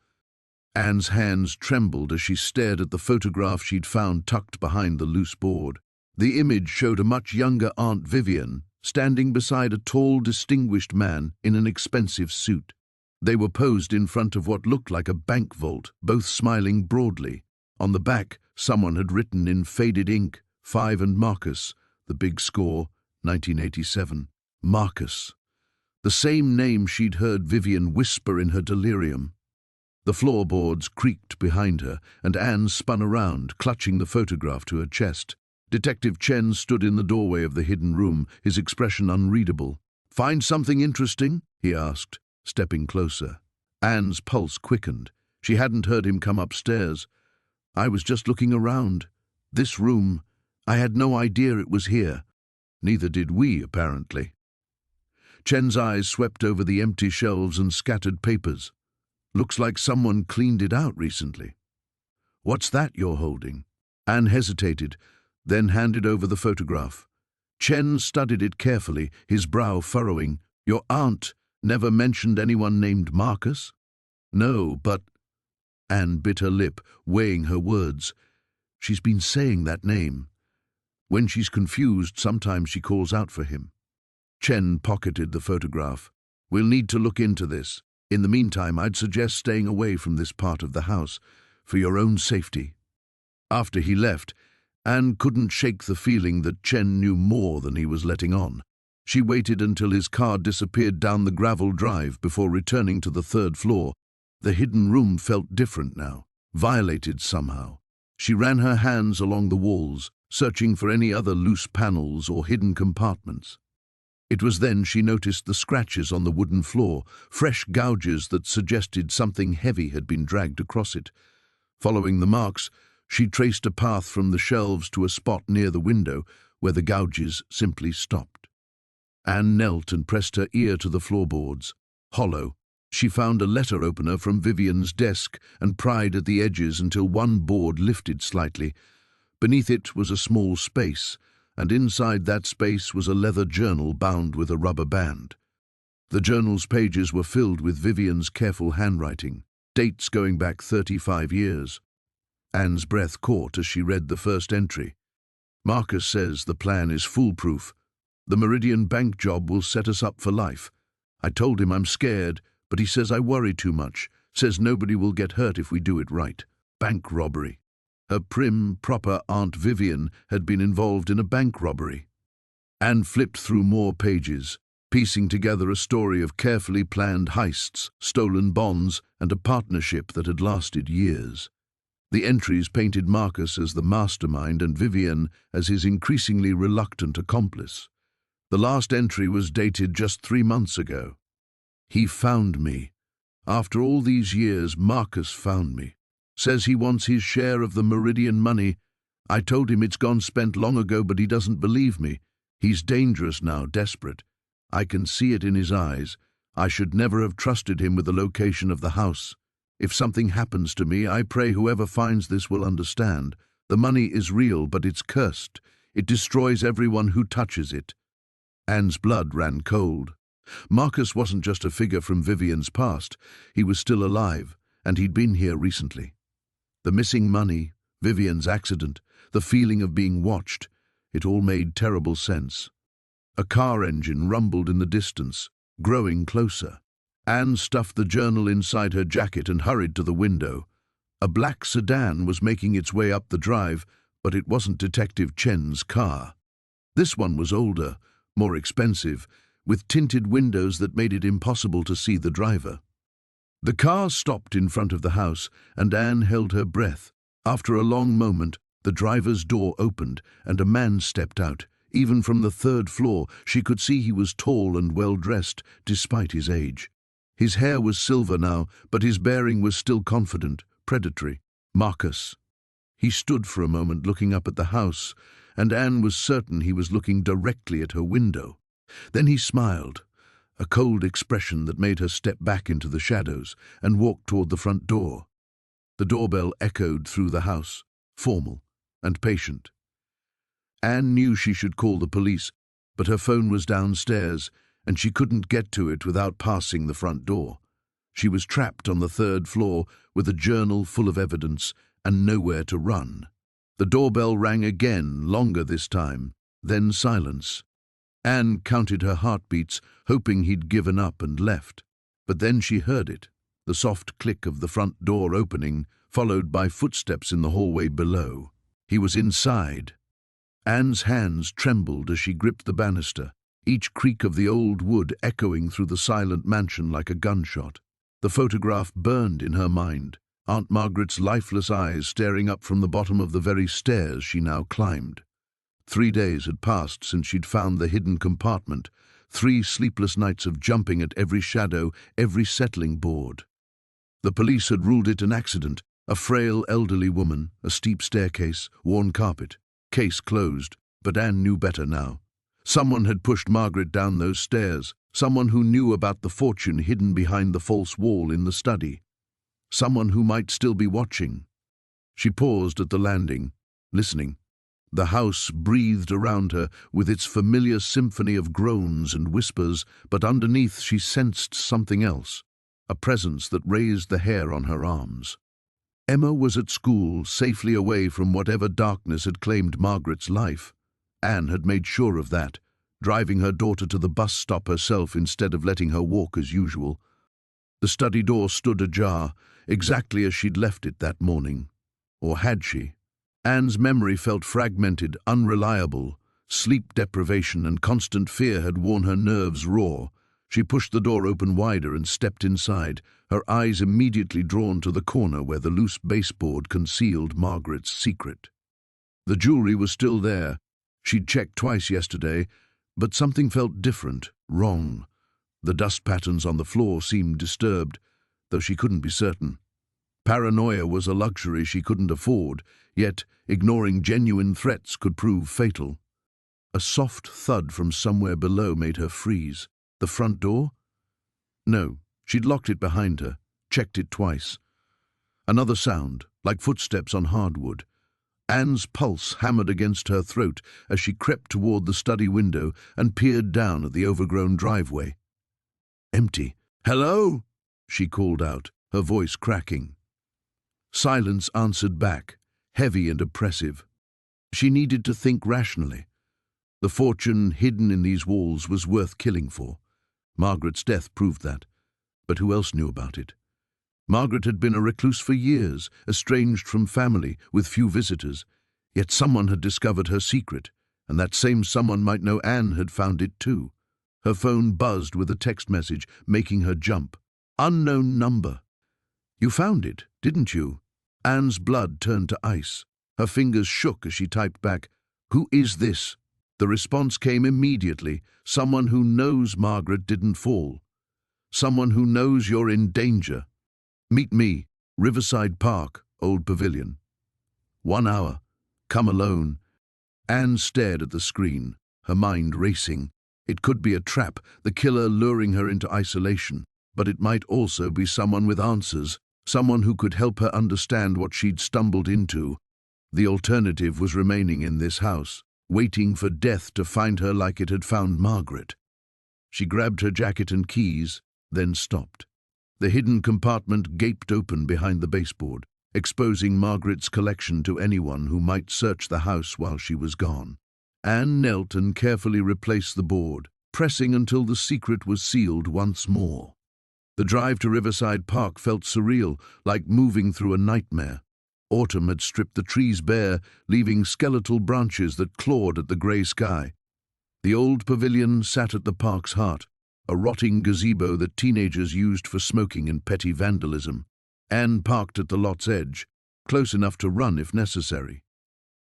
Anne's hands trembled as she stared at the photograph she'd found tucked behind the loose board. The image showed a much younger Aunt Vivian, standing beside a tall, distinguished man in an expensive suit. They were posed in front of what looked like a bank vault, both smiling broadly. On the back, someone had written in faded ink, "5 and Marcus, the big score, 1987. Marcus. The same name she'd heard Vivian whisper in her delirium. The floorboards creaked behind her, and Anne spun around, clutching the photograph to her chest. Detective Chen stood in the doorway of the hidden room, his expression unreadable. "Find something interesting?" he asked, stepping closer. Anne's pulse quickened. She hadn't heard him come upstairs. "I was just looking around. This room, I had no idea it was here." "Neither did we, apparently." Chen's eyes swept over the empty shelves and scattered papers. "Looks like someone cleaned it out recently." "What's that you're holding?" Anne hesitated, then handed over the photograph. Chen studied it carefully, his brow furrowing. "Your aunt never mentioned anyone named Marcus?" "No, but—" Anne bit her lip, weighing her words. "She's been saying that name. When she's confused, sometimes she calls out for him." Chen pocketed the photograph. "We'll need to look into this. In the meantime, I'd suggest staying away from this part of the house, for your own safety." After he left, Anne couldn't shake the feeling that Chen knew more than he was letting on. She waited until his car disappeared down the gravel drive before returning to the 3rd floor. The hidden room felt different now, violated somehow. She ran her hands along the walls, searching for any other loose panels or hidden compartments. It was then she noticed the scratches on the wooden floor, fresh gouges that suggested something heavy had been dragged across it. Following the marks, she traced a path from the shelves to a spot near the window where the gouges simply stopped. Anne knelt and pressed her ear to the floorboards. Hollow. She found a letter opener from Vivian's desk and pried at the edges until one board lifted slightly. Beneath it was a small space, and inside that space was a leather journal bound with a rubber band. The journal's pages were filled with Vivian's careful handwriting, dates going back 35 years. Anne's breath caught as she read the first entry. Marcus says the plan is foolproof. The Meridian bank job will set us up for life. I told him I'm scared, but he says I worry too much, says nobody will get hurt if we do it right. Bank robbery. Her prim, proper Aunt Vivian had been involved in a bank robbery. Anne flipped through more pages, piecing together a story of carefully planned heists, stolen bonds, and a partnership that had lasted years. The entries painted Marcus as the mastermind and Vivian as his increasingly reluctant accomplice. The last entry was dated just 3 months ago. He found me. After all these years, Marcus found me. Says he wants his share of the Meridian money. I told him it's gone spent long ago, but he doesn't believe me. He's dangerous now, desperate. I can see it in his eyes. I should never have trusted him with the location of the house. If something happens to me, I pray whoever finds this will understand. The money is real, but it's cursed. It destroys everyone who touches it. Anne's blood ran cold. Marcus wasn't just a figure from Vivian's past. He was still alive, and he'd been here recently. The missing money, Vivian's accident, the feeling of being watched, it all made terrible sense. A car engine rumbled in the distance, growing closer. Anne stuffed the journal inside her jacket and hurried to the window. A black sedan was making its way up the drive, but it wasn't Detective Chen's car. This one was older, more expensive, with tinted windows that made it impossible to see the driver. The car stopped in front of the house, and Anne held her breath. After a long moment, the driver's door opened, and a man stepped out. Even from the 3rd floor, she could see he was tall and well-dressed, despite his age. His hair was silver now, but his bearing was still confident, predatory. Marcus. He stood for a moment looking up at the house, and Anne was certain he was looking directly at her window. Then he smiled, a cold expression that made her step back into the shadows and walk toward the front door. The doorbell echoed through the house, formal and patient. Anne knew she should call the police, but her phone was downstairs, and she couldn't get to it without passing the front door. She was trapped on the 3rd floor with a journal full of evidence and nowhere to run. The doorbell rang again, longer this time, then silence. Anne counted her heartbeats, hoping he'd given up and left. But then she heard it, the soft click of the front door opening, followed by footsteps in the hallway below. He was inside. Anne's hands trembled as she gripped the banister, each creak of the old wood echoing through the silent mansion like a gunshot. The photograph burned in her mind, Aunt Margaret's lifeless eyes staring up from the bottom of the very stairs she now climbed. 3 days had passed since she'd found the hidden compartment, 3 sleepless nights of jumping at every shadow, every settling board. The police had ruled it an accident, a frail elderly woman, a steep staircase, worn carpet. Case closed, but Anne knew better now. Someone had pushed Margaret down those stairs, someone who knew about the fortune hidden behind the false wall in the study. Someone who might still be watching. She paused at the landing, listening. The house breathed around her with its familiar symphony of groans and whispers, but underneath she sensed something else, a presence that raised the hair on her arms. Emma was at school, safely away from whatever darkness had claimed Margaret's life. Anne had made sure of that, driving her daughter to the bus stop herself instead of letting her walk as usual. The study door stood ajar, exactly as she'd left it that morning. Or had she? Anne's memory felt fragmented, unreliable. Sleep deprivation and constant fear had worn her nerves raw. She pushed the door open wider and stepped inside, her eyes immediately drawn to the corner where the loose baseboard concealed Margaret's secret. The jewelry was still there. She'd checked twice yesterday, but something felt different, wrong. The dust patterns on the floor seemed disturbed, though she couldn't be certain. Paranoia was a luxury she couldn't afford, yet ignoring genuine threats could prove fatal. A soft thud from somewhere below made her freeze. The front door? No, she'd locked it behind her, checked it twice. Another sound, like footsteps on hardwood. Anne's pulse hammered against her throat as she crept toward the study window and peered down at the overgrown driveway. Empty. "Hello?" she called out, her voice cracking. Silence answered back, heavy and oppressive. She needed to think rationally. The fortune hidden in these walls was worth killing for. Margaret's death proved that. But who else knew about it? Margaret had been a recluse for years, estranged from family, with few visitors. Yet someone had discovered her secret, and that same someone might know Anne had found it too. Her phone buzzed with a text message, making her jump. Unknown number. You found it, didn't you? Anne's blood turned to ice. Her fingers shook as she typed back, "Who is this?" The response came immediately. Someone who knows Margaret didn't fall. Someone who knows you're in danger. Meet me, Riverside Park, Old Pavilion. 1 hour. Come alone. Anne stared at the screen, her mind racing. It could be a trap, the killer luring her into isolation, but it might also be someone with answers, someone who could help her understand what she'd stumbled into. The alternative was remaining in this house, waiting for death to find her like it had found Margaret. She grabbed her jacket and keys, then stopped. The hidden compartment gaped open behind the baseboard, exposing Margaret's collection to anyone who might search the house while she was gone. Anne knelt and carefully replaced the board, pressing until the secret was sealed once more. The drive to Riverside Park felt surreal, like moving through a nightmare. Autumn had stripped the trees bare, leaving skeletal branches that clawed at the grey sky. The old pavilion sat at the park's heart, a rotting gazebo that teenagers used for smoking and petty vandalism. Anne parked at the lot's edge, close enough to run if necessary.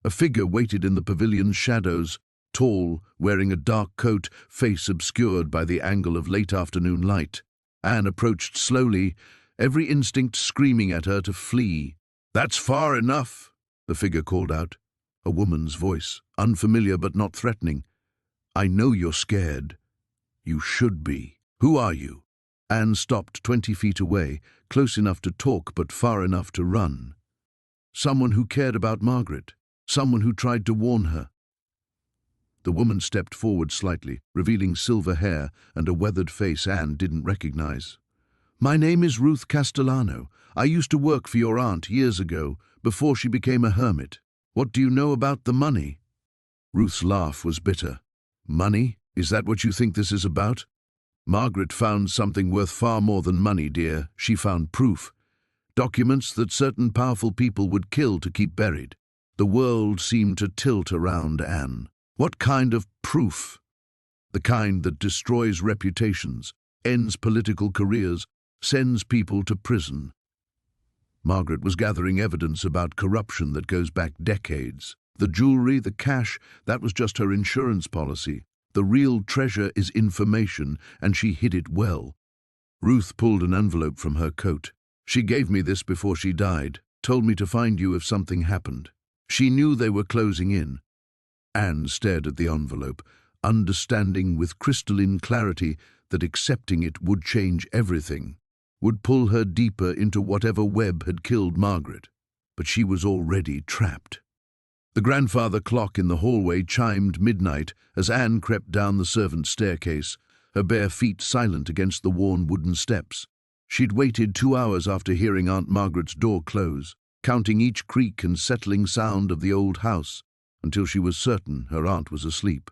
A figure waited in the pavilion's shadows, tall, wearing a dark coat, face obscured by the angle of late afternoon light. Anne approached slowly, every instinct screaming at her to flee. "That's far enough," the figure called out, a woman's voice, unfamiliar but not threatening. "I know you're scared. You should be. Who are you?" Anne stopped 20 feet away, close enough to talk but far enough to run. Someone who cared about Margaret, someone who tried to warn her. The woman stepped forward slightly, revealing silver hair and a weathered face Anne didn't recognize. "My name is Ruth Castellano. I used to work for your aunt years ago, before she became a hermit. What do you know about the money?" Ruth's laugh was bitter. "Money? Is that what you think this is about?" "Margaret found something worth far more than money, dear. She found proof. Documents that certain powerful people would kill to keep buried." The world seemed to tilt around Anne. What kind of proof? The kind that destroys reputations, ends political careers, sends people to prison. Margaret was gathering evidence about corruption that goes back decades. The jewelry, the cash, that was just her insurance policy. The real treasure is information, and she hid it well. Ruth pulled an envelope from her coat. "She gave me this before she died, told me to find you if something happened. She knew they were closing in." Anne stared at the envelope, understanding with crystalline clarity that accepting it would change everything, would pull her deeper into whatever web had killed Margaret. But she was already trapped. The grandfather clock in the hallway chimed midnight as Anne crept down the servants' staircase, her bare feet silent against the worn wooden steps. She'd waited 2 hours after hearing Aunt Margaret's door close, counting each creak and settling sound of the old house, until she was certain her aunt was asleep.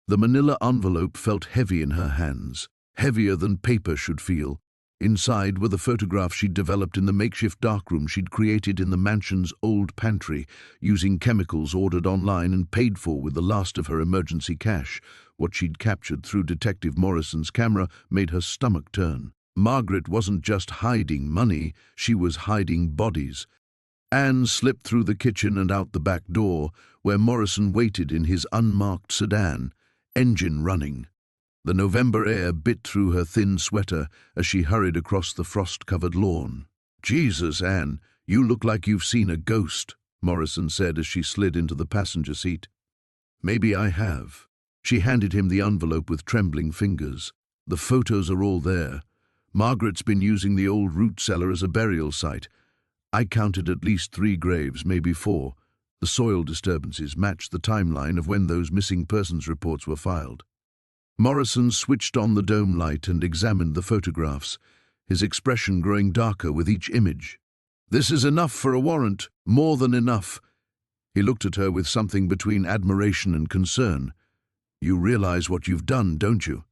The manila envelope felt heavy in her hands, heavier than paper should feel. Inside were the photographs she'd developed in the makeshift darkroom she'd created in the mansion's old pantry, using chemicals ordered online and paid for with the last of her emergency cash. What she'd captured through Detective Morrison's camera made her stomach turn. Margaret wasn't just hiding money, she was hiding bodies. Anne slipped through the kitchen and out the back door, where Morrison waited in his unmarked sedan, engine running. The November air bit through her thin sweater as she hurried across the frost-covered lawn. "Jesus, Anne, you look like you've seen a ghost," Morrison said as she slid into the passenger seat. "Maybe I have." She handed him the envelope with trembling fingers. "The photos are all there. Margaret's been using the old root cellar as a burial site. I counted at least 3 graves, maybe 4. The soil disturbances matched the timeline of when those missing persons reports were filed." Morrison switched on the dome light and examined the photographs, his expression growing darker with each image. "This is enough for a warrant, more than enough. He looked at her with something between admiration and concern. "You realize what you've done, don't you?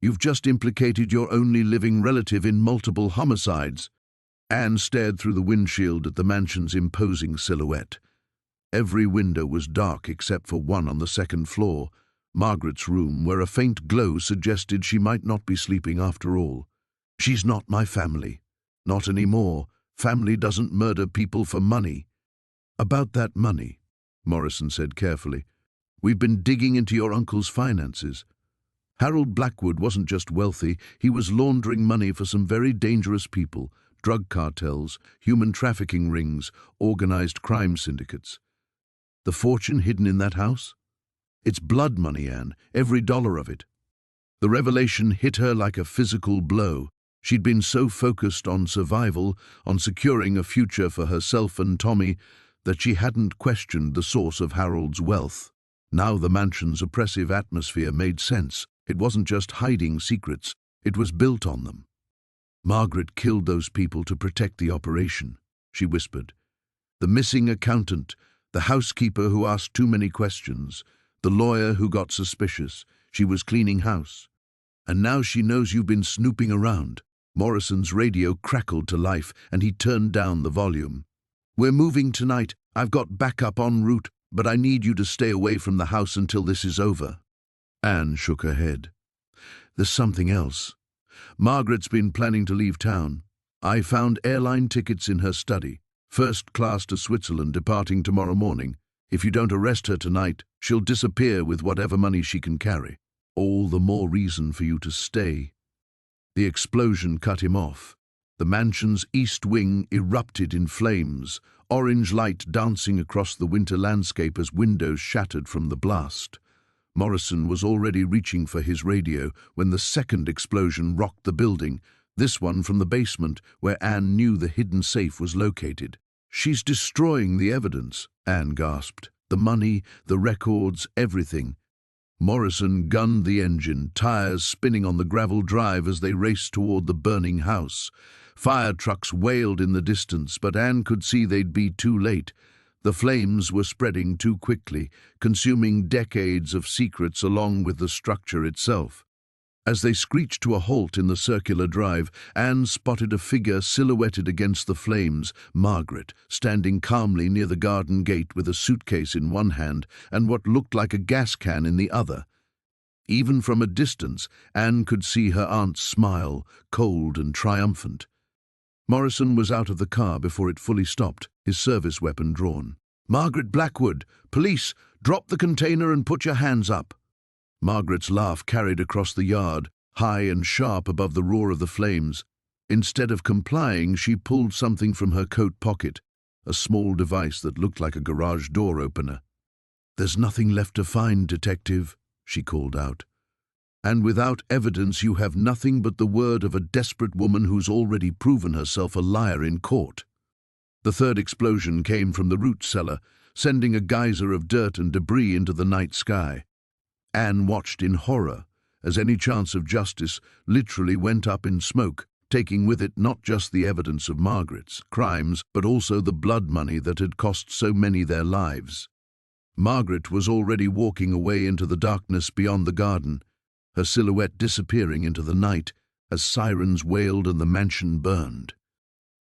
You've just implicated your only living relative in multiple homicides." Anne stared through the windshield at the mansion's imposing silhouette. Every window was dark except for one on the second floor, Margaret's room, where a faint glow suggested she might not be sleeping after all. "She's not my family. Not anymore. Family doesn't murder people for money." "About that money," Morrison said carefully, "we've been digging into your uncle's finances. Harold Blackwood wasn't just wealthy, he was laundering money for some very dangerous people, drug cartels, human trafficking rings, organized crime syndicates. The fortune hidden in that house? It's blood money, Anne, every dollar of it." The revelation hit her like a physical blow. She'd been so focused on survival, on securing a future for herself and Tommy, that she hadn't questioned the source of Harold's wealth. Now the mansion's oppressive atmosphere made sense. It wasn't just hiding secrets, it was built on them. "Margaret killed those people to protect the operation," she whispered. "The missing accountant, the housekeeper who asked too many questions, the lawyer who got suspicious. She was cleaning house. And now she knows you've been snooping around." Morrison's radio crackled to life, and he turned down the volume. "We're moving tonight. I've got backup en route, but I need you to stay away from the house until this is over." Anne shook her head. "There's something else. Margaret's been planning to leave town. I found airline tickets in her study, first class to Switzerland, departing tomorrow morning. If you don't arrest her tonight, she'll disappear with whatever money she can carry. All the more reason for you to stay." The explosion cut him off. The mansion's east wing erupted in flames, orange light dancing across the winter landscape as windows shattered from the blast. Morrison was already reaching for his radio when the second explosion rocked the building, this one from the basement where Anne knew the hidden safe was located. "She's destroying the evidence," Anne gasped. "The money, the records, everything." Morrison gunned the engine, tires spinning on the gravel drive as they raced toward the burning house. Fire trucks wailed in the distance, but Anne could see they'd be too late. The flames were spreading too quickly, consuming decades of secrets along with the structure itself. As they screeched to a halt in the circular drive, Anne spotted a figure silhouetted against the flames, Margaret, standing calmly near the garden gate with a suitcase in one hand and what looked like a gas can in the other. Even from a distance, Anne could see her aunt's smile, cold and triumphant. Morrison was out of the car before it fully stopped, his service weapon drawn. "Margaret Blackwood! Police! Drop the container and put your hands up!" Margaret's laugh carried across the yard, high and sharp above the roar of the flames. Instead of complying, she pulled something from her coat pocket, a small device that looked like a garage door opener. "There's nothing left to find, Detective," she called out. "And without evidence you have nothing but the word of a desperate woman who's already proven herself a liar in court." The third explosion came from the root cellar, sending a geyser of dirt and debris into the night sky. Anne watched in horror as any chance of justice literally went up in smoke, taking with it not just the evidence of Margaret's crimes, but also the blood money that had cost so many their lives. Margaret was already walking away into the darkness beyond the garden, her silhouette disappearing into the night as sirens wailed and the mansion burned.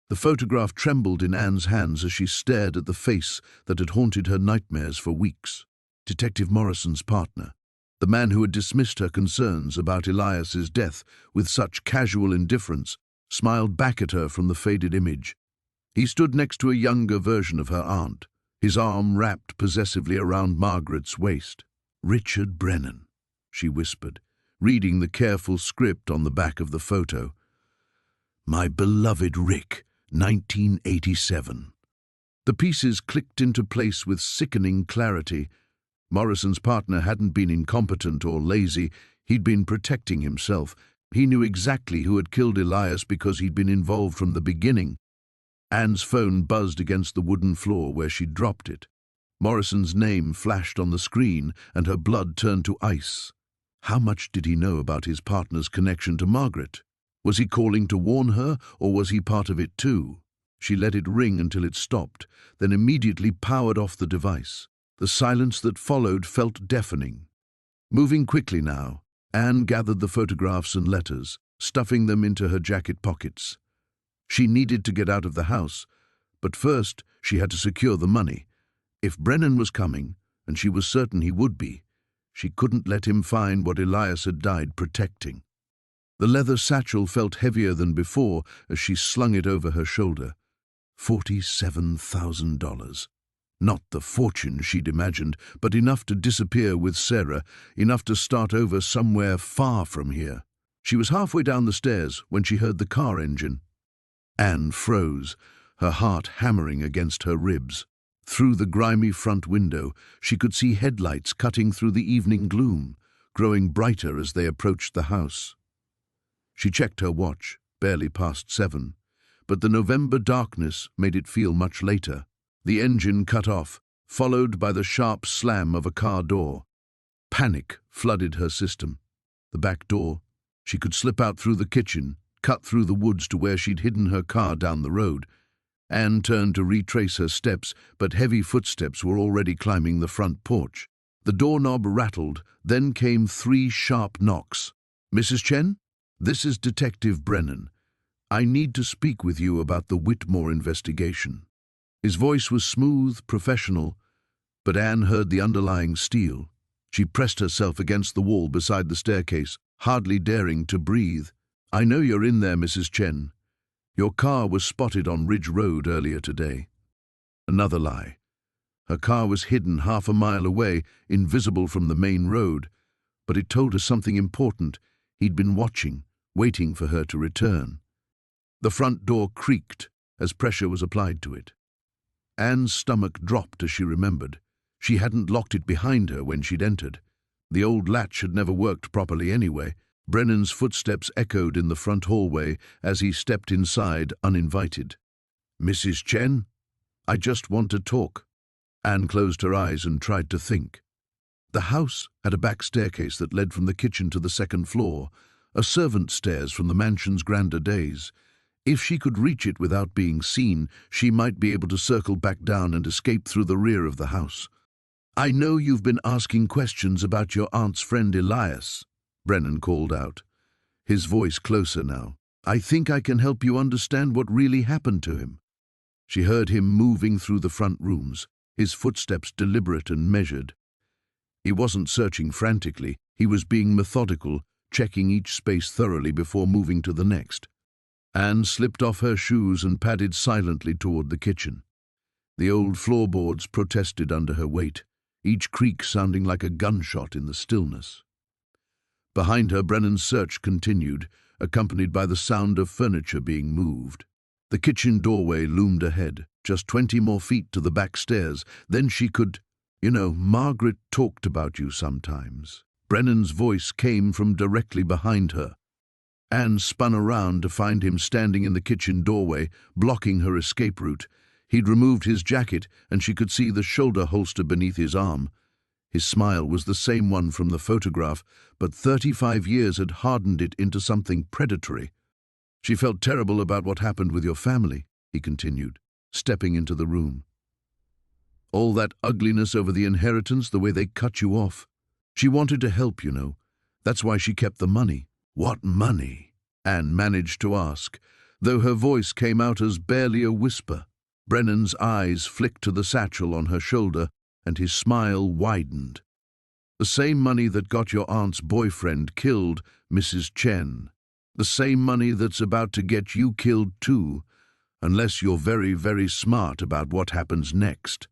The photograph trembled in Anne's hands as she stared at the face that had haunted her nightmares for weeks. Detective Morrison's partner, the man who had dismissed her concerns about Elias's death with such casual indifference, smiled back at her from the faded image. He stood next to a younger version of her aunt, his arm wrapped possessively around Margaret's waist. "Richard Brennan," she whispered, reading the careful script on the back of the photo. "My beloved Rick, 1987. The pieces clicked into place with sickening clarity. Morrison's partner hadn't been incompetent or lazy, he'd been protecting himself. He knew exactly who had killed Elias because he'd been involved from the beginning. Anne's phone buzzed against the wooden floor where she'd dropped it. Morrison's name flashed on the screen and her blood turned to ice. How much did he know about his partner's connection to Margaret? Was he calling to warn her, or was he part of it too? She let it ring until it stopped, then immediately powered off the device. The silence that followed felt deafening. Moving quickly now, Anne gathered the photographs and letters, stuffing them into her jacket pockets. She needed to get out of the house, but first she had to secure the money. If Brennan was coming, and she was certain he would be, she couldn't let him find what Elias had died protecting. The leather satchel felt heavier than before as she slung it over her shoulder. $47,000. Not the fortune she'd imagined, but enough to disappear with Sarah, enough to start over somewhere far from here. She was halfway down the stairs when she heard the car engine. Anne froze, her heart hammering against her ribs. Through the grimy front window, she could see headlights cutting through the evening gloom, growing brighter as they approached the house. She checked her watch, barely past 7, but the November darkness made it feel much later. The engine cut off, followed by the sharp slam of a car door. Panic flooded her system. The back door. She could slip out through the kitchen, cut through the woods to where she'd hidden her car down the road. Anne turned to retrace her steps, but heavy footsteps were already climbing the front porch. The doorknob rattled, then came 3 sharp knocks. "Mrs. Chen? This is Detective Brennan. I need to speak with you about the Whitmore investigation." His voice was smooth, professional, but Anne heard the underlying steel. She pressed herself against the wall beside the staircase, hardly daring to breathe. "I know you're in there, Mrs. Chen. Your car was spotted on Ridge Road earlier today." Another lie. Her car was hidden half a mile away, invisible from the main road, but it told her something important. He'd been watching, waiting for her to return. The front door creaked as pressure was applied to it. Anne's stomach dropped as she remembered. She hadn't locked it behind her when she'd entered. The old latch had never worked properly anyway. Brennan's footsteps echoed in the front hallway as he stepped inside uninvited. "Mrs. Chen? I just want to talk." Anne closed her eyes and tried to think. The house had a back staircase that led from the kitchen to the second floor, a servant stairs from the mansion's grander days. If she could reach it without being seen, she might be able to circle back down and escape through the rear of the house. "I know you've been asking questions about your aunt's friend Elias," Brennan called out, his voice closer now. "I think I can help you understand what really happened to him." She heard him moving through the front rooms, his footsteps deliberate and measured. He wasn't searching frantically, he was being methodical, checking each space thoroughly before moving to the next. Anne slipped off her shoes and padded silently toward the kitchen. The old floorboards protested under her weight, each creak sounding like a gunshot in the stillness. Behind her, Brennan's search continued, accompanied by the sound of furniture being moved. The kitchen doorway loomed ahead, just 20 more feet to the back stairs. Then she could, Margaret talked about you sometimes. Brennan's voice came from directly behind her. Anne spun around to find him standing in the kitchen doorway, blocking her escape route. He'd removed his jacket, and she could see the shoulder holster beneath his arm. His smile was the same one from the photograph, but 35 years had hardened it into something predatory. "She felt terrible about what happened with your family," he continued, stepping into the room. "All that ugliness over the inheritance, the way they cut you off. She wanted to help, That's why she kept the money." "What money?" Anne managed to ask, though her voice came out as barely a whisper. Brennan's eyes flicked to the satchel on her shoulder, and his smile widened. "The same money that got your aunt's boyfriend killed, Mrs. Chen. The same money that's about to get you killed too, unless you're very, very smart about what happens next."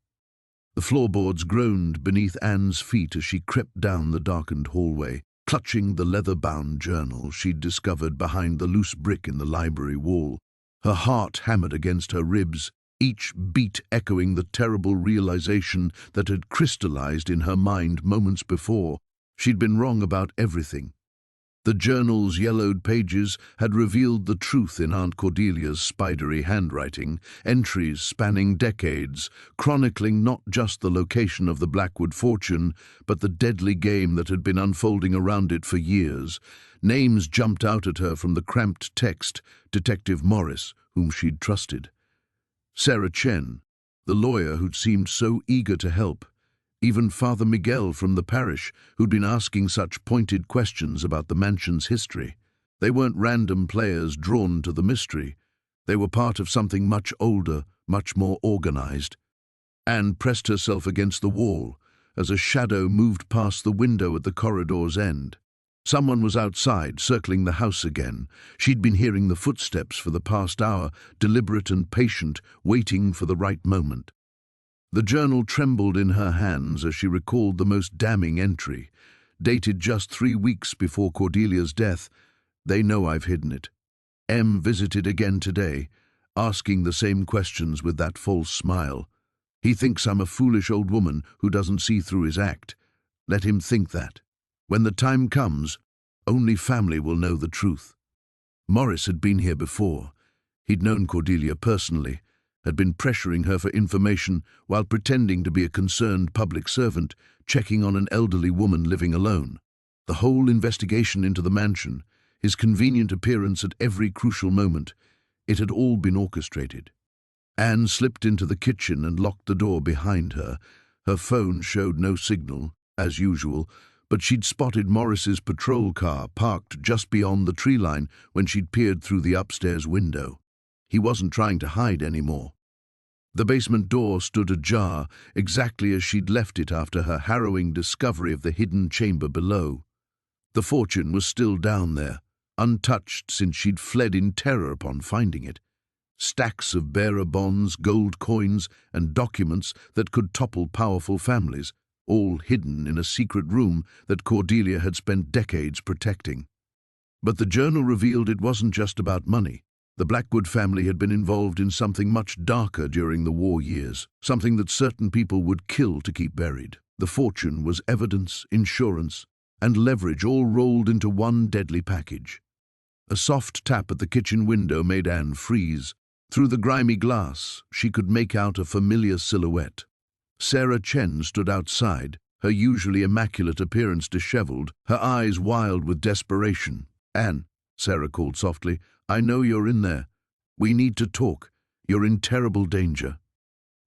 The floorboards groaned beneath Anne's feet as she crept down the darkened hallway, clutching the leather-bound journal she'd discovered behind the loose brick in the library wall. Her heart hammered against her ribs, each beat echoing the terrible realization that had crystallized in her mind moments before. She'd been wrong about everything. The journal's yellowed pages had revealed the truth in Aunt Cordelia's spidery handwriting, entries spanning decades, chronicling not just the location of the Blackwood fortune, but the deadly game that had been unfolding around it for years. Names jumped out at her from the cramped text: Detective Morris, whom she'd trusted. Sarah Chen, the lawyer who'd seemed so eager to help, even Father Miguel from the parish, who'd been asking such pointed questions about the mansion's history. They weren't random players drawn to the mystery. They were part of something much older, much more organized. Anne pressed herself against the wall as a shadow moved past the window at the corridor's end. Someone was outside, circling the house again. She'd been hearing the footsteps for the past hour, deliberate and patient, waiting for the right moment. The journal trembled in her hands as she recalled the most damning entry, dated just 3 weeks before Cordelia's death. "They know I've hidden it. M visited again today, asking the same questions with that false smile. He thinks I'm a foolish old woman who doesn't see through his act. Let him think that. When the time comes, only family will know the truth." Morris had been here before. He'd known Cordelia personally, had been pressuring her for information while pretending to be a concerned public servant, checking on an elderly woman living alone. The whole investigation into the mansion, his convenient appearance at every crucial moment, it had all been orchestrated. Anne slipped into the kitchen and locked the door behind her. Her phone showed no signal, as usual, but she'd spotted Morris's patrol car parked just beyond the tree line when she'd peered through the upstairs window. He wasn't trying to hide anymore. The basement door stood ajar, exactly as she'd left it after her harrowing discovery of the hidden chamber below. The fortune was still down there, untouched since she'd fled in terror upon finding it. Stacks of bearer bonds, gold coins, and documents that could topple powerful families, all hidden in a secret room that Cordelia had spent decades protecting. But the journal revealed it wasn't just about money. The Blackwood family had been involved in something much darker during the war years, something that certain people would kill to keep buried. The fortune was evidence, insurance, and leverage all rolled into one deadly package. A soft tap at the kitchen window made Anne freeze. Through the grimy glass, she could make out a familiar silhouette. Sarah Chen stood outside, her usually immaculate appearance disheveled, her eyes wild with desperation. "Anne," Sarah called softly, "I know you're in there. We need to talk. You're in terrible danger."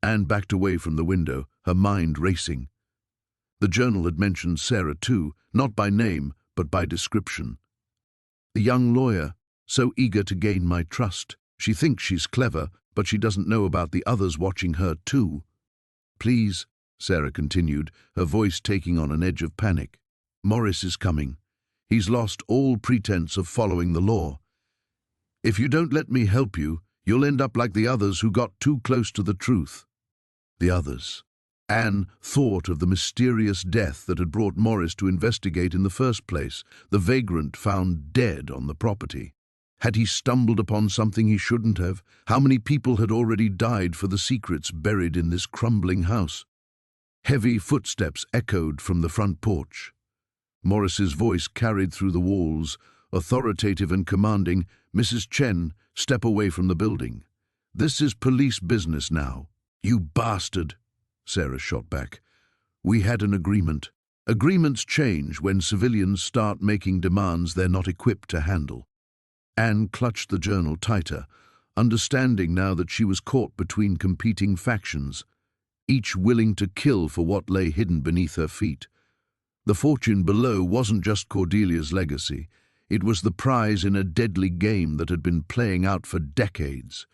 Anne backed away from the window, her mind racing. The journal had mentioned Sarah too, not by name, but by description. "The young lawyer, so eager to gain my trust. She thinks she's clever, but she doesn't know about the others watching her too." "Please," Sarah continued, her voice taking on an edge of panic. "Morris is coming. He's lost all pretense of following the law. If you don't let me help you, you'll end up like the others who got too close to the truth." The others. Anne thought of the mysterious death that had brought Morris to investigate in the first place, the vagrant found dead on the property. Had he stumbled upon something he shouldn't have? How many people had already died for the secrets buried in this crumbling house? Heavy footsteps echoed from the front porch. Morris's voice carried through the walls, authoritative and commanding. "Mrs. Chen, step away from the building. This is police business now." "You bastard," Sarah shot back. "We had an agreement. Agreements change when civilians start making demands they're not equipped to handle." Anne clutched the journal tighter, understanding now that she was caught between competing factions, each willing to kill for what lay hidden beneath her feet. The fortune below wasn't just Cordelia's legacy. It was the prize in a deadly game that had been playing out for decades.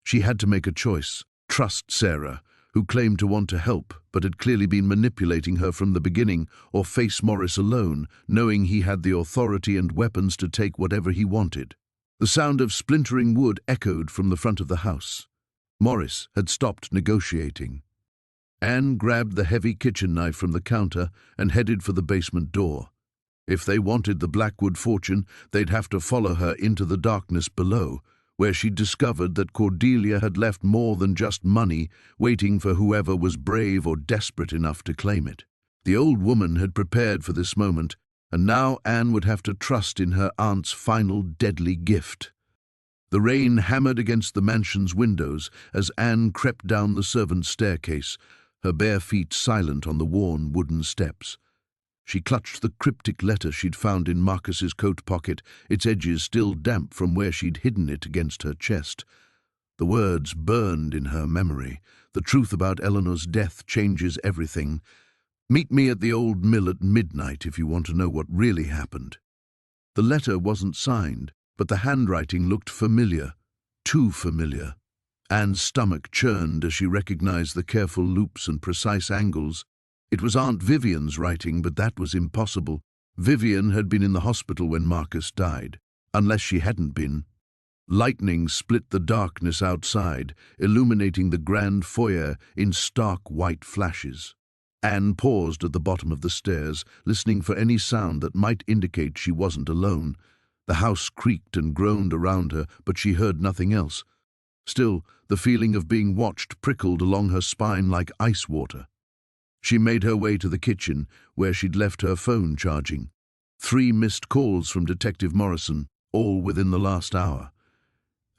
She had to make a choice: trust Sarah, who claimed to want to help but had clearly been manipulating her from the beginning, or face Morris alone, knowing he had the authority and weapons to take whatever he wanted. The sound of splintering wood echoed from the front of the house. Morris had stopped negotiating. Anne grabbed the heavy kitchen knife from the counter and headed for the basement door. If they wanted the Blackwood fortune, they'd have to follow her into the darkness below, where she discovered that Cordelia had left more than just money waiting for whoever was brave or desperate enough to claim it. The old woman had prepared for this moment, and now Anne would have to trust in her aunt's final deadly gift. The rain hammered against the mansion's windows as Anne crept down the servants' staircase, her bare feet silent on the worn wooden steps. She clutched the cryptic letter she'd found in Marcus's coat pocket, its edges still damp from where she'd hidden it against her chest. The words burned in her memory. The truth about Eleanor's death changes everything. Meet me at the old mill at midnight if you want to know what really happened. The letter wasn't signed, but the handwriting looked familiar, too familiar. Anne's stomach churned as she recognized the careful loops and precise angles. It was Aunt Vivian's writing, but that was impossible. Vivian had been in the hospital when Marcus died, unless she hadn't been. Lightning split the darkness outside, illuminating the grand foyer in stark white flashes. Anne paused at the bottom of the stairs, listening for any sound that might indicate she wasn't alone. The house creaked and groaned around her, but she heard nothing else. Still, the feeling of being watched prickled along her spine like ice water. She made her way to the kitchen, where she'd left her phone charging. 3 missed calls from Detective Morrison, all within the last hour.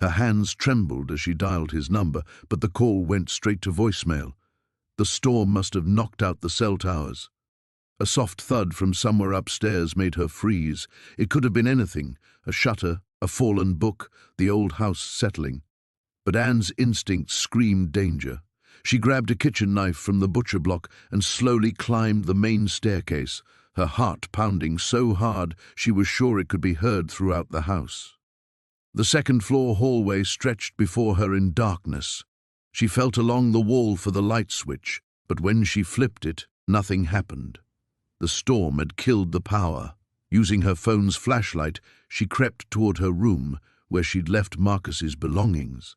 Her hands trembled as she dialed his number, but the call went straight to voicemail. The storm must have knocked out the cell towers. A soft thud from somewhere upstairs made her freeze. It could have been anything, a shutter, a fallen book, the old house settling. But Anne's instincts screamed danger. She grabbed a kitchen knife from the butcher block and slowly climbed the main staircase, her heart pounding so hard she was sure it could be heard throughout the house. The second-floor hallway stretched before her in darkness. She felt along the wall for the light switch, but when she flipped it, nothing happened. The storm had killed the power. Using her phone's flashlight, she crept toward her room, where she'd left Marcus's belongings.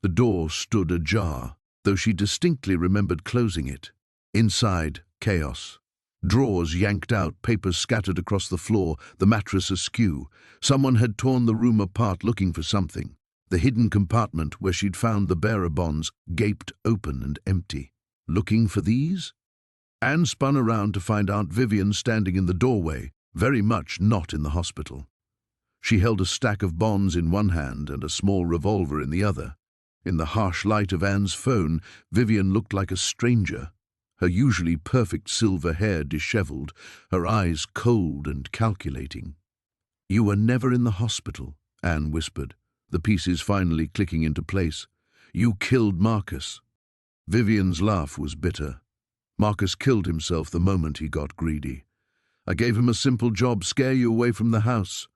The door stood ajar, though she distinctly remembered closing it. Inside, chaos. Drawers yanked out, papers scattered across the floor, the mattress askew. Someone had torn the room apart looking for something. The hidden compartment where she'd found the bearer bonds gaped open and empty. Looking for these? Anne spun around to find Aunt Vivian standing in the doorway, very much not in the hospital. She held a stack of bonds in one hand and a small revolver in the other. In the harsh light of Anne's phone, Vivian looked like a stranger, her usually perfect silver hair disheveled, her eyes cold and calculating. "You were never in the hospital," Anne whispered, the pieces finally clicking into place. "You killed Marcus." Vivian's laugh was bitter. "Marcus killed himself the moment he got greedy. I gave him a simple job, scare you away from the house.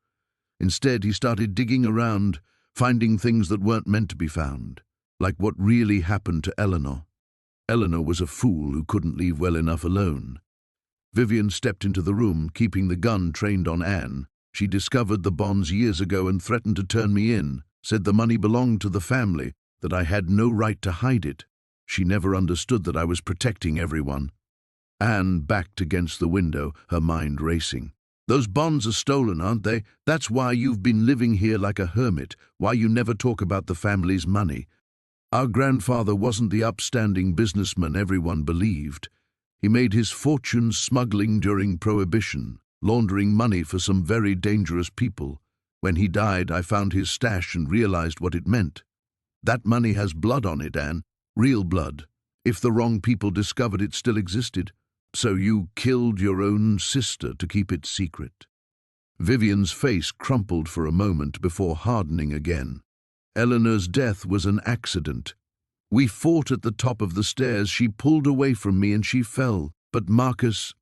Instead, he started digging around, finding things that weren't meant to be found, like what really happened to Eleanor. Eleanor was a fool who couldn't leave well enough alone." Vivian stepped into the room, keeping the gun trained on Anne. "She discovered the bonds years ago and threatened to turn me in, said the money belonged to the family, that I had no right to hide it. She never understood that I was protecting everyone." Anne backed against the window, her mind racing. "Those bonds are stolen, aren't they? That's why you've been living here like a hermit, why you never talk about the family's money. Our grandfather wasn't the upstanding businessman everyone believed. He made his fortune smuggling during Prohibition, laundering money for some very dangerous people. When he died, I found his stash and realized what it meant. That money has blood on it, Anne, real blood. If the wrong people discovered it still existed. So you killed your own sister to keep it secret." Vivian's face crumpled for a moment before hardening again. "Eleanor's death was an accident. We fought at the top of the stairs. She pulled away from me and she fell. But Marcus—"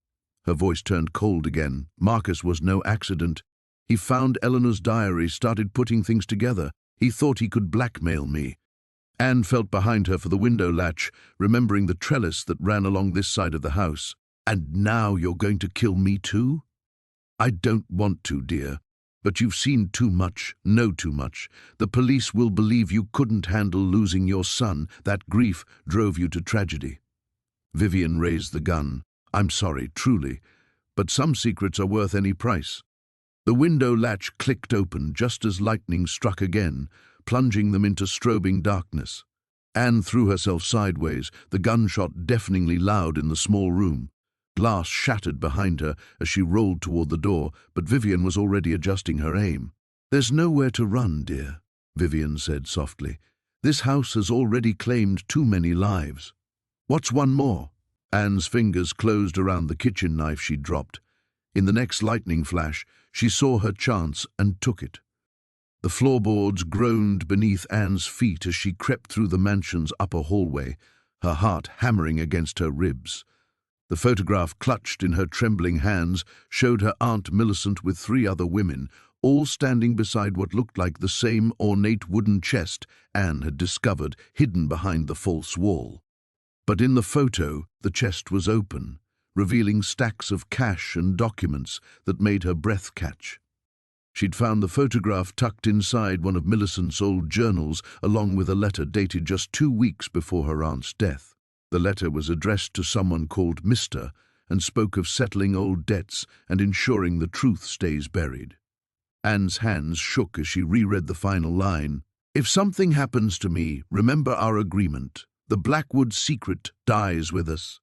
Her voice turned cold again. "Marcus was no accident. He found Eleanor's diary, started putting things together. He thought he could blackmail me." Anne felt behind her for the window latch, remembering the trellis that ran along this side of the house. "And now you're going to kill me too?" "I don't want to, dear. But you've seen too much, know too much. The police will believe you couldn't handle losing your son. That grief drove you to tragedy." Vivian raised the gun. "I'm sorry, truly. But some secrets are worth any price." The window latch clicked open just as lightning struck again, plunging them into strobing darkness. Anne threw herself sideways, the gunshot deafeningly loud in the small room. Glass shattered behind her as she rolled toward the door, but Vivian was already adjusting her aim. "There's nowhere to run, dear," Vivian said softly. "This house has already claimed too many lives. What's one more?" Anne's fingers closed around the kitchen knife she'd dropped. In the next lightning flash, she saw her chance and took it. The floorboards groaned beneath Anne's feet as she crept through the mansion's upper hallway, her heart hammering against her ribs. The photograph clutched in her trembling hands showed her Aunt Millicent with 3 other women, all standing beside what looked like the same ornate wooden chest Anne had discovered hidden behind the false wall. But in the photo, the chest was open, revealing stacks of cash and documents that made her breath catch. She'd found the photograph tucked inside one of Millicent's old journals, along with a letter dated just 2 weeks before her aunt's death. The letter was addressed to someone called Mr. and spoke of settling old debts and ensuring the truth stays buried. Anne's hands shook as she reread the final line. "If something happens to me, remember our agreement. The Blackwood secret dies with us."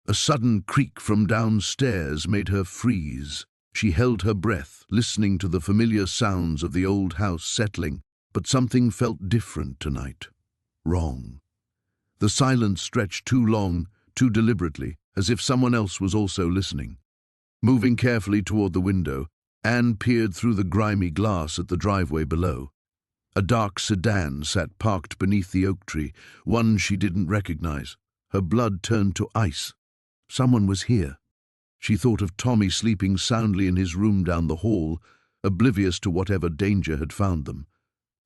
A sudden creak from downstairs made her freeze. She held her breath, listening to the familiar sounds of the old house settling, but something felt different tonight. Wrong. The silence stretched too long, too deliberately, as if someone else was also listening. Moving carefully toward the window, Anne peered through the grimy glass at the driveway below. A dark sedan sat parked beneath the oak tree, one she didn't recognize. Her blood turned to ice. Someone was here. She thought of Tommy sleeping soundly in his room down the hall, oblivious to whatever danger had found them.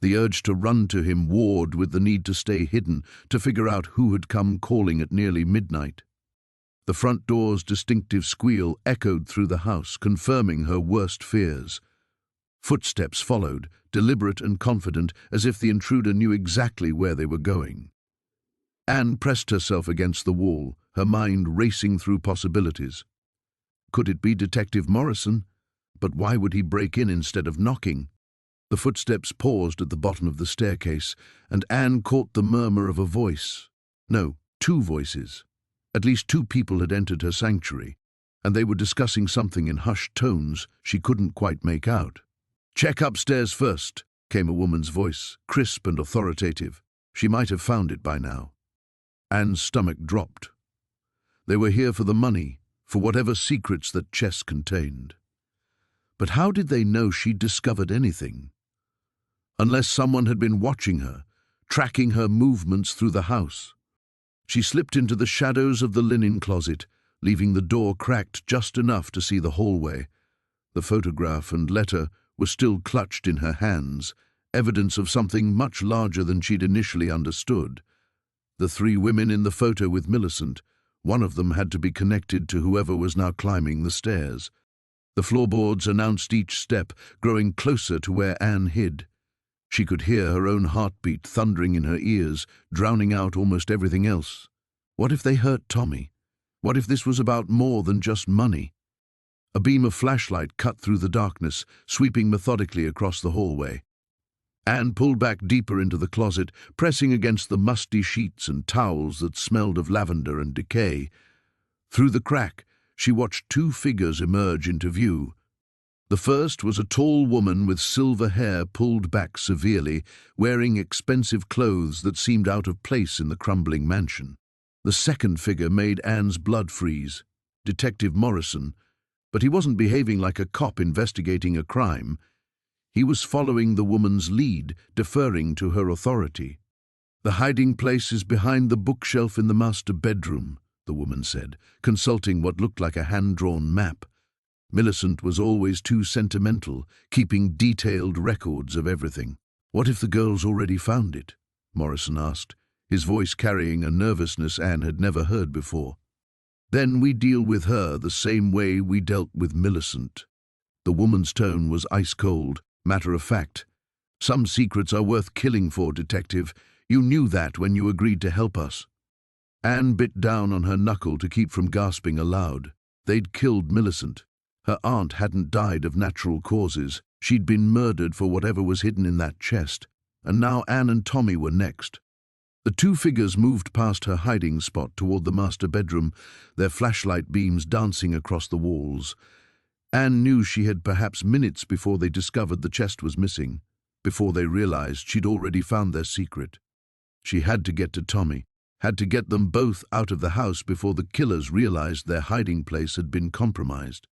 The urge to run to him warred with the need to stay hidden, to figure out who had come calling at nearly midnight. The front door's distinctive squeal echoed through the house, confirming her worst fears. Footsteps followed, deliberate and confident, as if the intruder knew exactly where they were going. Anne pressed herself against the wall, her mind racing through possibilities. Could it be Detective Morrison? But why would he break in instead of knocking? The footsteps paused at the bottom of the staircase, and Anne caught the murmur of a voice. No, 2 voices. At least 2 people had entered her sanctuary, and they were discussing something in hushed tones she couldn't quite make out. "Check upstairs first," came a woman's voice, crisp and authoritative. She might have found it by now. Anne's stomach dropped. They were here for the money, for whatever secrets that chest contained. But how did they know she'd discovered anything? Unless someone had been watching her, tracking her movements through the house. She slipped into the shadows of the linen closet, leaving the door cracked just enough to see the hallway. The photograph and letter were still clutched in her hands, evidence of something much larger than she'd initially understood. The 3 women in the photo with Millicent, one of them had to be connected to whoever was now climbing the stairs. The floorboards announced each step, growing closer to where Anne hid. She could hear her own heartbeat thundering in her ears, drowning out almost everything else. What if they hurt Tommy? What if this was about more than just money? A beam of flashlight cut through the darkness, sweeping methodically across the hallway. Anne pulled back deeper into the closet, pressing against the musty sheets and towels that smelled of lavender and decay. Through the crack, she watched 2 figures emerge into view. The first was a tall woman with silver hair pulled back severely, wearing expensive clothes that seemed out of place in the crumbling mansion. The second figure made Anne's blood freeze. Detective Morrison. But he wasn't behaving like a cop investigating a crime. He was following the woman's lead, deferring to her authority. "The hiding place is behind the bookshelf in the master bedroom," the woman said, consulting what looked like a hand-drawn map. Millicent was always too sentimental, keeping detailed records of everything. "What if the girls already found it?" Morrison asked, his voice carrying a nervousness Anne had never heard before. "Then we deal with her the same way we dealt with Millicent." The woman's tone was ice-cold, matter-of-fact. "Some secrets are worth killing for, Detective. You knew that when you agreed to help us." Anne bit down on her knuckle to keep from gasping aloud. They'd killed Millicent. Her aunt hadn't died of natural causes. She'd been murdered for whatever was hidden in that chest. And now Anne and Tommy were next. The 2 figures moved past her hiding spot toward the master bedroom, their flashlight beams dancing across the walls. Anne knew she had perhaps minutes before they discovered the chest was missing, before they realized she'd already found their secret. She had to get to Tommy, had to get them both out of the house before the killers realized their hiding place had been compromised.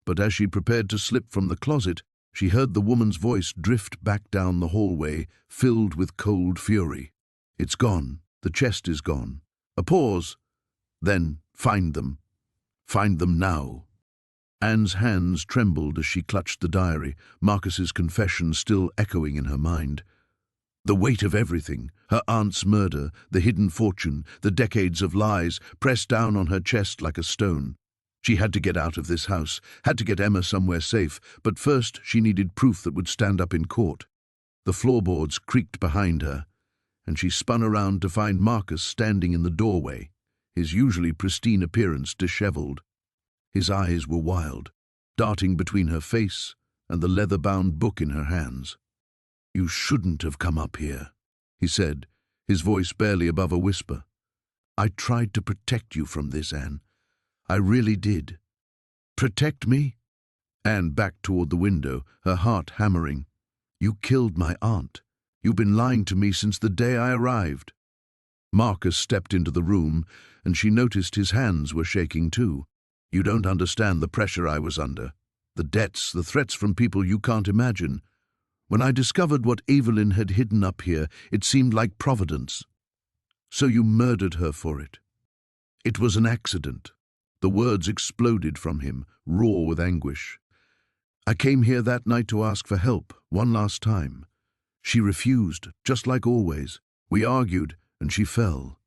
But as she prepared to slip from the closet, She heard the woman's voice drift back down the hallway, filled with cold fury. It's gone. The chest is gone. A pause. Then, find them. Find them now. Anne's hands trembled as she clutched the diary, Marcus's confession still echoing in her mind. The weight of everything, her aunt's murder, the hidden fortune, the decades of lies, pressed down on her chest like a stone. She had to get out of this house, had to get Emma somewhere safe, but first she needed proof that would stand up in court. The floorboards creaked behind her, and she spun around to find Marcus standing in the doorway, his usually pristine appearance disheveled. His eyes were wild, darting between her face and the leather-bound book in her hands. "You shouldn't have come up here," he said, his voice barely above a whisper. "I tried to protect you from this, Anne. I really did." "Protect me?" Anne backed toward the window, her heart hammering. "You killed my aunt. You've been lying to me since the day I arrived." Marcus stepped into the room, and she noticed his hands were shaking too. "You don't understand the pressure I was under. The debts, the threats from people you can't imagine. When I discovered what Evelyn had hidden up here, it seemed like providence. So you murdered her for it." "It was an accident." The words exploded from him, raw with anguish. "I came here that night to ask for help, one last time. She refused, just like always. We argued, and she fell.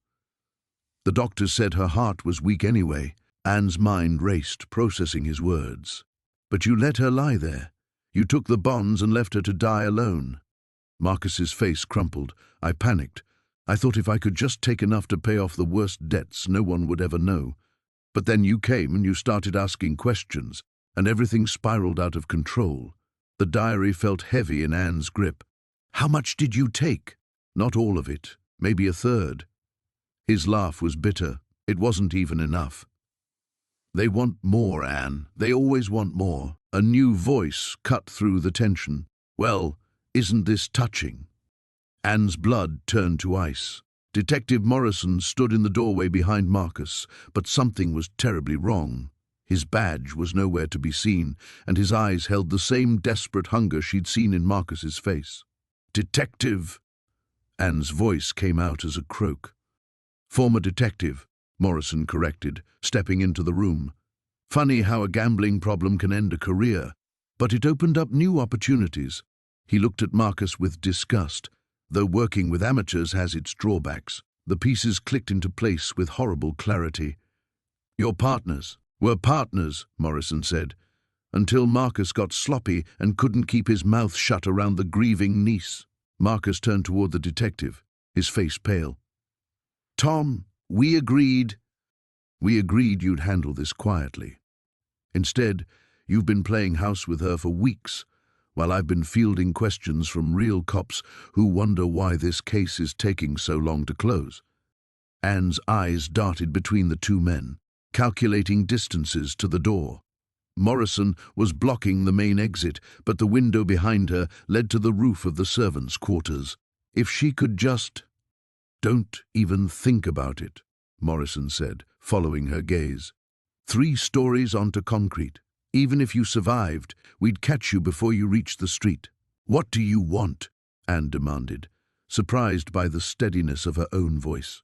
The doctors said her heart was weak anyway." Anne's mind raced, processing his words. "But you let her lie there. You took the bonds and left her to die alone." Marcus's face crumpled. "I panicked. I thought if I could just take enough to pay off the worst debts, no one would ever know. But then you came and you started asking questions, and everything spiraled out of control." The diary felt heavy in Anne's grip. "How much did you take?" "Not all of it. Maybe a third." His laugh was bitter. It wasn't even enough. "They want more, Anne. They always want more." A new voice cut through the tension. "Well, isn't this touching?" Anne's blood turned to ice. Detective Morrison stood in the doorway behind Marcus, but something was terribly wrong. His badge was nowhere to be seen, and his eyes held the same desperate hunger she'd seen in Marcus's face. "Detective!" Anne's voice came out as a croak. "Former detective," Morrison corrected, stepping into the room. "Funny how a gambling problem can end a career, but it opened up new opportunities." He looked at Marcus with disgust. Though working with amateurs has its drawbacks, the pieces clicked into place with horrible clarity. "Your partners." "We're partners," Morrison said, until Marcus got sloppy and couldn't keep his mouth shut around the grieving niece. Marcus turned toward the detective, his face pale. "Tom, we agreed you'd handle this quietly. Instead, you've been playing house with her for weeks, while I've been fielding questions from real cops who wonder why this case is taking so long to close." Anne's eyes darted between the two men, calculating distances to the door. Morrison was blocking the main exit, but the window behind her led to the roof of the servants' quarters. If she could just... "Don't even think about it," Morrison said, following her gaze. 3 stories onto concrete. Even if you survived, we'd catch you before you reached the street." "What do you want?" Anne demanded, surprised by the steadiness of her own voice.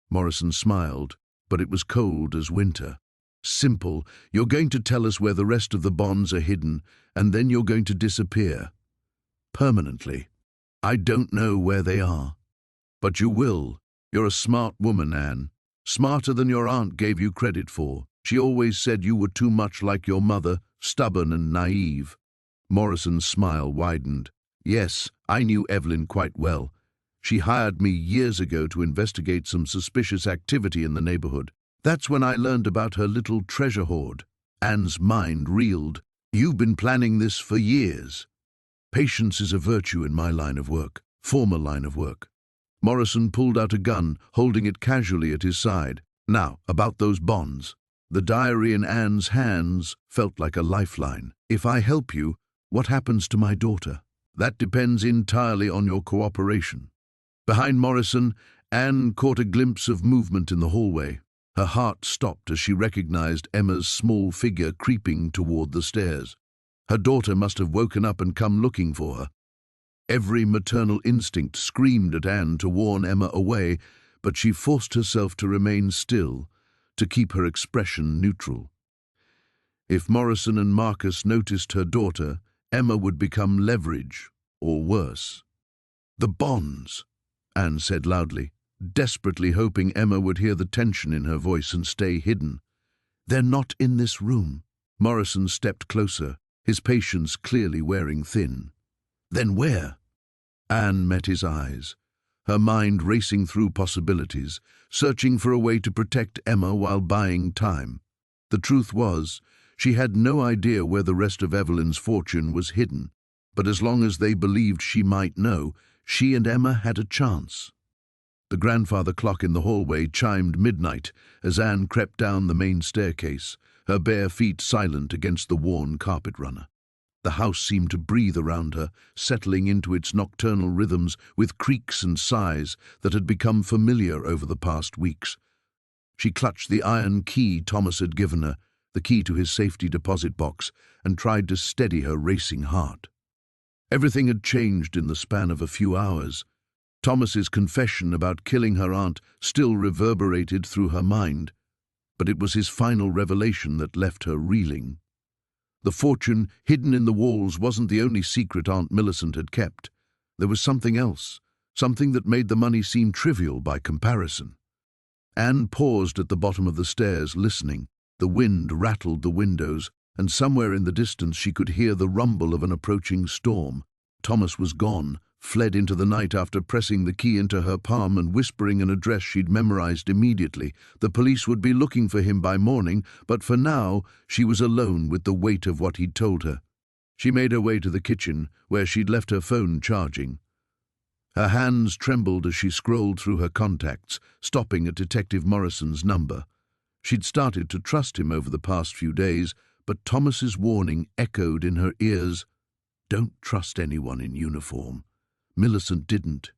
Morrison smiled, but it was cold as winter. "Simple. You're going to tell us where the rest of the bonds are hidden, and then you're going to disappear. Permanently. I don't know where they are. But you will. You're a smart woman, Anne. Smarter than your aunt gave you credit for. She always said you were too much like your mother, stubborn and naive." Morrison's smile widened. "Yes, I knew Evelyn quite well. She hired me years ago to investigate some suspicious activity in the neighborhood. That's when I learned about her little treasure hoard." Anne's mind reeled. "You've been planning this for years." "Patience is a virtue in my line of work, former line of work." Morrison pulled out a gun, holding it casually at his side. "Now, about those bonds." The diary in Anne's hands felt like a lifeline. "If I help you, what happens to my daughter?" "That depends entirely on your cooperation." Behind Morrison, Anne caught a glimpse of movement in the hallway. Her heart stopped as she recognized Emma's small figure creeping toward the stairs. Her daughter must have woken up and come looking for her. Every maternal instinct screamed at Anne to warn Emma away, but she forced herself to remain still, to keep her expression neutral. If Morrison and Marcus noticed her daughter, Emma would become leverage, or worse. "The bonds," Anne said loudly, desperately hoping Emma would hear the tension in her voice and stay hidden. "They're not in this room." Morrison stepped closer, his patience clearly wearing thin. "Then where?" Anne met his eyes, her mind racing through possibilities, searching for a way to protect Emma while buying time. The truth was, she had no idea where the rest of Evelyn's fortune was hidden, but as long as they believed she might know, she and Emma had a chance. The grandfather clock in the hallway chimed midnight as Anne crept down the main staircase, her bare feet silent against the worn carpet runner. The house seemed to breathe around her, settling into its nocturnal rhythms with creaks and sighs that had become familiar over the past weeks. She clutched the iron key Thomas had given her, the key to his safety deposit box, and tried to steady her racing heart. Everything had changed in the span of a few hours. Thomas's confession about killing her aunt still reverberated through her mind, but it was his final revelation that left her reeling. The fortune hidden in the walls wasn't the only secret Aunt Millicent had kept. There was something else, something that made the money seem trivial by comparison. Anne paused at the bottom of the stairs, listening. The wind rattled the windows, and somewhere in the distance she could hear the rumble of an approaching storm. Thomas was gone, fled into the night after pressing the key into her palm and whispering an address she'd memorized immediately. The police would be looking for him by morning, but for now she was alone with the weight of what he'd told her. She made her way to the kitchen, where she'd left her phone charging. Her hands trembled as she scrolled through her contacts, stopping at Detective Morrison's number. She'd started to trust him over the past few days, but Thomas's warning echoed in her ears. Don't trust anyone in uniform. Millicent didn't.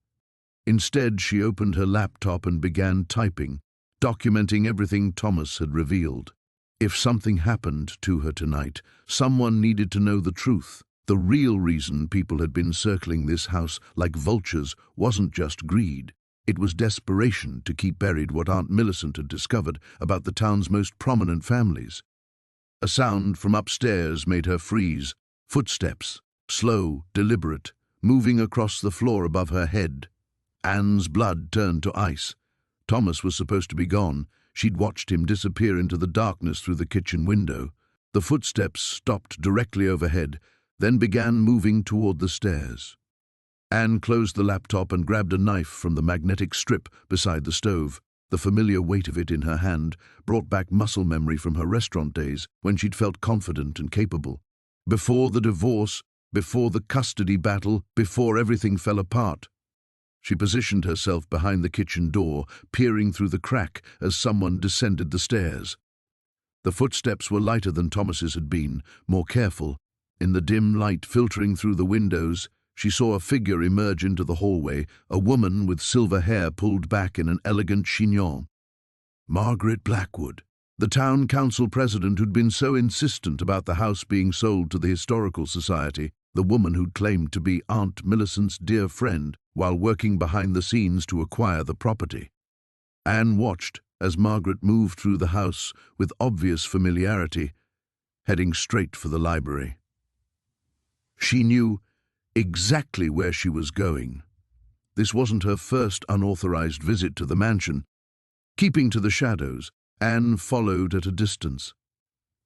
Instead, she opened her laptop and began typing, documenting everything Thomas had revealed. If something happened to her tonight, someone needed to know the truth. The real reason people had been circling this house like vultures wasn't just greed. It was desperation to keep buried what Aunt Millicent had discovered about the town's most prominent families. A sound from upstairs made her freeze. Footsteps, slow, deliberate, moving across the floor above her head. Anne's blood turned to ice. Thomas was supposed to be gone. She'd watched him disappear into the darkness through the kitchen window. The footsteps stopped directly overhead, then began moving toward the stairs. Anne closed the laptop and grabbed a knife from the magnetic strip beside the stove. The familiar weight of it in her hand brought back muscle memory from her restaurant days when she'd felt confident and capable. Before the divorce, before the custody battle, before everything fell apart. She positioned herself behind the kitchen door, peering through the crack as someone descended the stairs. The footsteps were lighter than Thomas's had been, more careful. In the dim light filtering through the windows, she saw a figure emerge into the hallway, a woman with silver hair pulled back in an elegant chignon. Margaret Blackwood, the town council president who'd been so insistent about the house being sold to the Historical Society, the woman who'd claimed to be Aunt Millicent's dear friend while working behind the scenes to acquire the property. Anne watched as Margaret moved through the house with obvious familiarity, heading straight for the library. She knew exactly where she was going. This wasn't her first unauthorized visit to the mansion. Keeping to the shadows, Anne followed at a distance.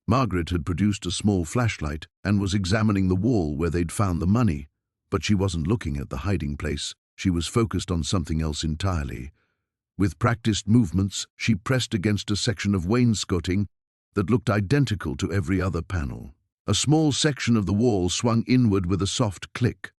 Margaret had produced a small flashlight and was examining the wall where they'd found the money, but she wasn't looking at the hiding place. She was focused on something else entirely. With practiced movements, she pressed against a section of wainscoting that looked identical to every other panel. A small section of the wall swung inward with a soft click.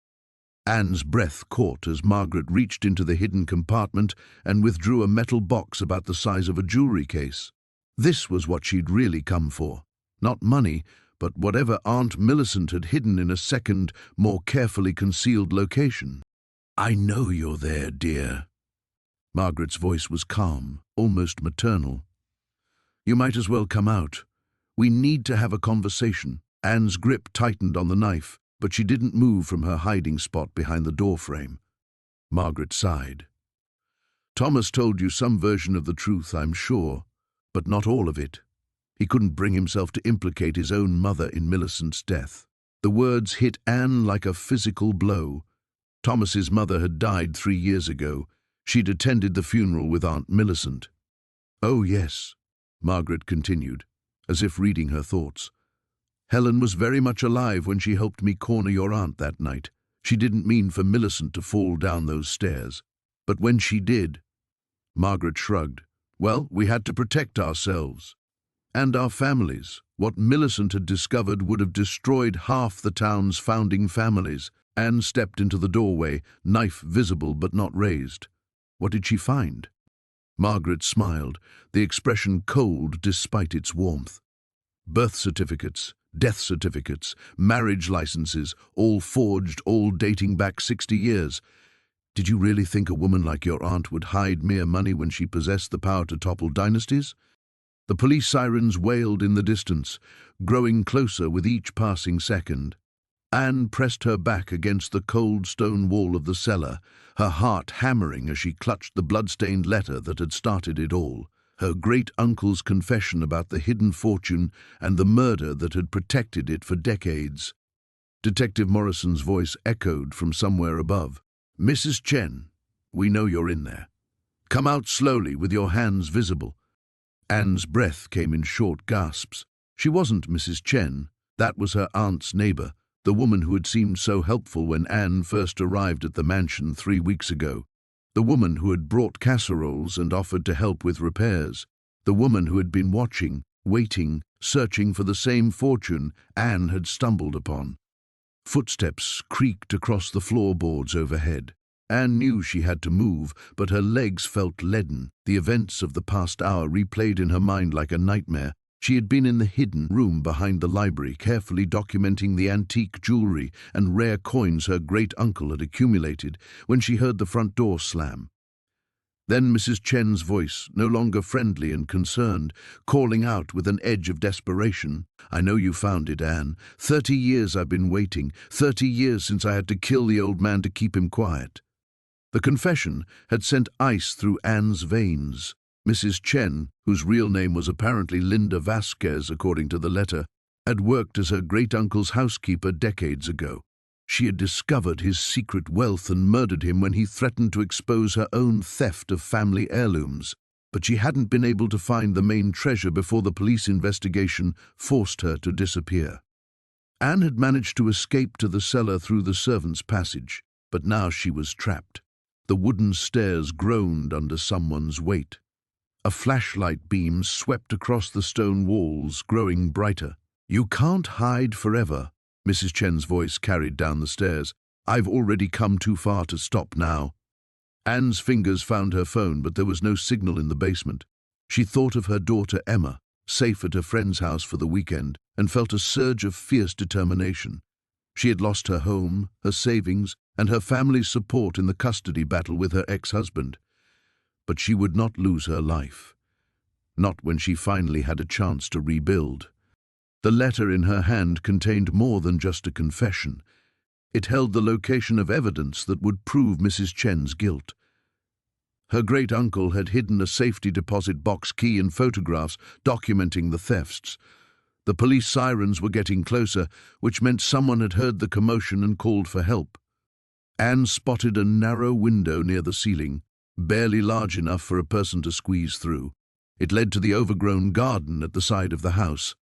Anne's breath caught as Margaret reached into the hidden compartment and withdrew a metal box about the size of a jewelry case. This was what she'd really come for. Not money, but whatever Aunt Millicent had hidden in a second, more carefully concealed location. "I know you're there, dear." Margaret's voice was calm, almost maternal. "You might as well come out. We need to have a conversation." Anne's grip tightened on the knife, but she didn't move from her hiding spot behind the doorframe. Margaret sighed. Thomas told you some version of the truth, I'm sure, but not all of it. He couldn't bring himself to implicate his own mother in Millicent's death. The words hit Anne like a physical blow. Thomas's mother had died 3 years ago. She'd attended the funeral with Aunt Millicent. Oh, yes, Margaret continued, as if reading her thoughts. Helen was very much alive when she helped me corner your aunt that night. She didn't mean for Millicent to fall down those stairs. But when she did, Margaret shrugged. Well, we had to protect ourselves. And our families. What Millicent had discovered would have destroyed half the town's founding families. Anne stepped into the doorway, knife visible but not raised. What did she find? Margaret smiled, the expression cold despite its warmth. Birth certificates, death certificates, marriage licenses, all forged, all dating back 60 years. Did you really think a woman like your aunt would hide mere money when she possessed the power to topple dynasties? The police sirens wailed in the distance, growing closer with each passing second. Anne pressed her back against the cold stone wall of the cellar, her heart hammering as she clutched the blood-stained letter that had started it all, her great-uncle's confession about the hidden fortune and the murder that had protected it for decades. Detective Morrison's voice echoed from somewhere above. "Mrs. Chen, we know you're in there. Come out slowly with your hands visible." Anne's breath came in short gasps. She wasn't Mrs. Chen. That was her aunt's neighbor, the woman who had seemed so helpful when Anne first arrived at the mansion 3 weeks ago. The woman who had brought casseroles and offered to help with repairs. The woman who had been watching, waiting, searching for the same fortune Anne had stumbled upon. Footsteps creaked across the floorboards overhead. Anne knew she had to move, but her legs felt leaden. The events of the past hour replayed in her mind like a nightmare. She had been in the hidden room behind the library, carefully documenting the antique jewelry and rare coins her great-uncle had accumulated, when she heard the front door slam. Then Mrs. Chen's voice, no longer friendly and concerned, calling out with an edge of desperation. "I know you found it, Anne. 30 years I've been waiting. 30 years since I had to kill the old man to keep him quiet." The confession had sent ice through Anne's veins. Mrs. Chen, whose real name was apparently Linda Vasquez according to the letter, had worked as her great-uncle's housekeeper decades ago. She had discovered his secret wealth and murdered him when he threatened to expose her own theft of family heirlooms. But she hadn't been able to find the main treasure before the police investigation forced her to disappear. Anne had managed to escape to the cellar through the servants' passage, but now she was trapped. The wooden stairs groaned under someone's weight. A flashlight beam swept across the stone walls, growing brighter. "You can't hide forever," Mrs. Chen's voice carried down the stairs. "I've already come too far to stop now." Anne's fingers found her phone, but there was no signal in the basement. She thought of her daughter Emma, safe at her friend's house for the weekend, and felt a surge of fierce determination. She had lost her home, her savings, and her family's support in the custody battle with her ex-husband. But she would not lose her life. Not when she finally had a chance to rebuild. The letter in her hand contained more than just a confession. It held the location of evidence that would prove Mrs. Chen's guilt. Her great-uncle had hidden a safety deposit box key and photographs documenting the thefts. The police sirens were getting closer, which meant someone had heard the commotion and called for help. Anne spotted a narrow window near the ceiling, barely large enough for a person to squeeze through. It led to the overgrown garden at the side of the house.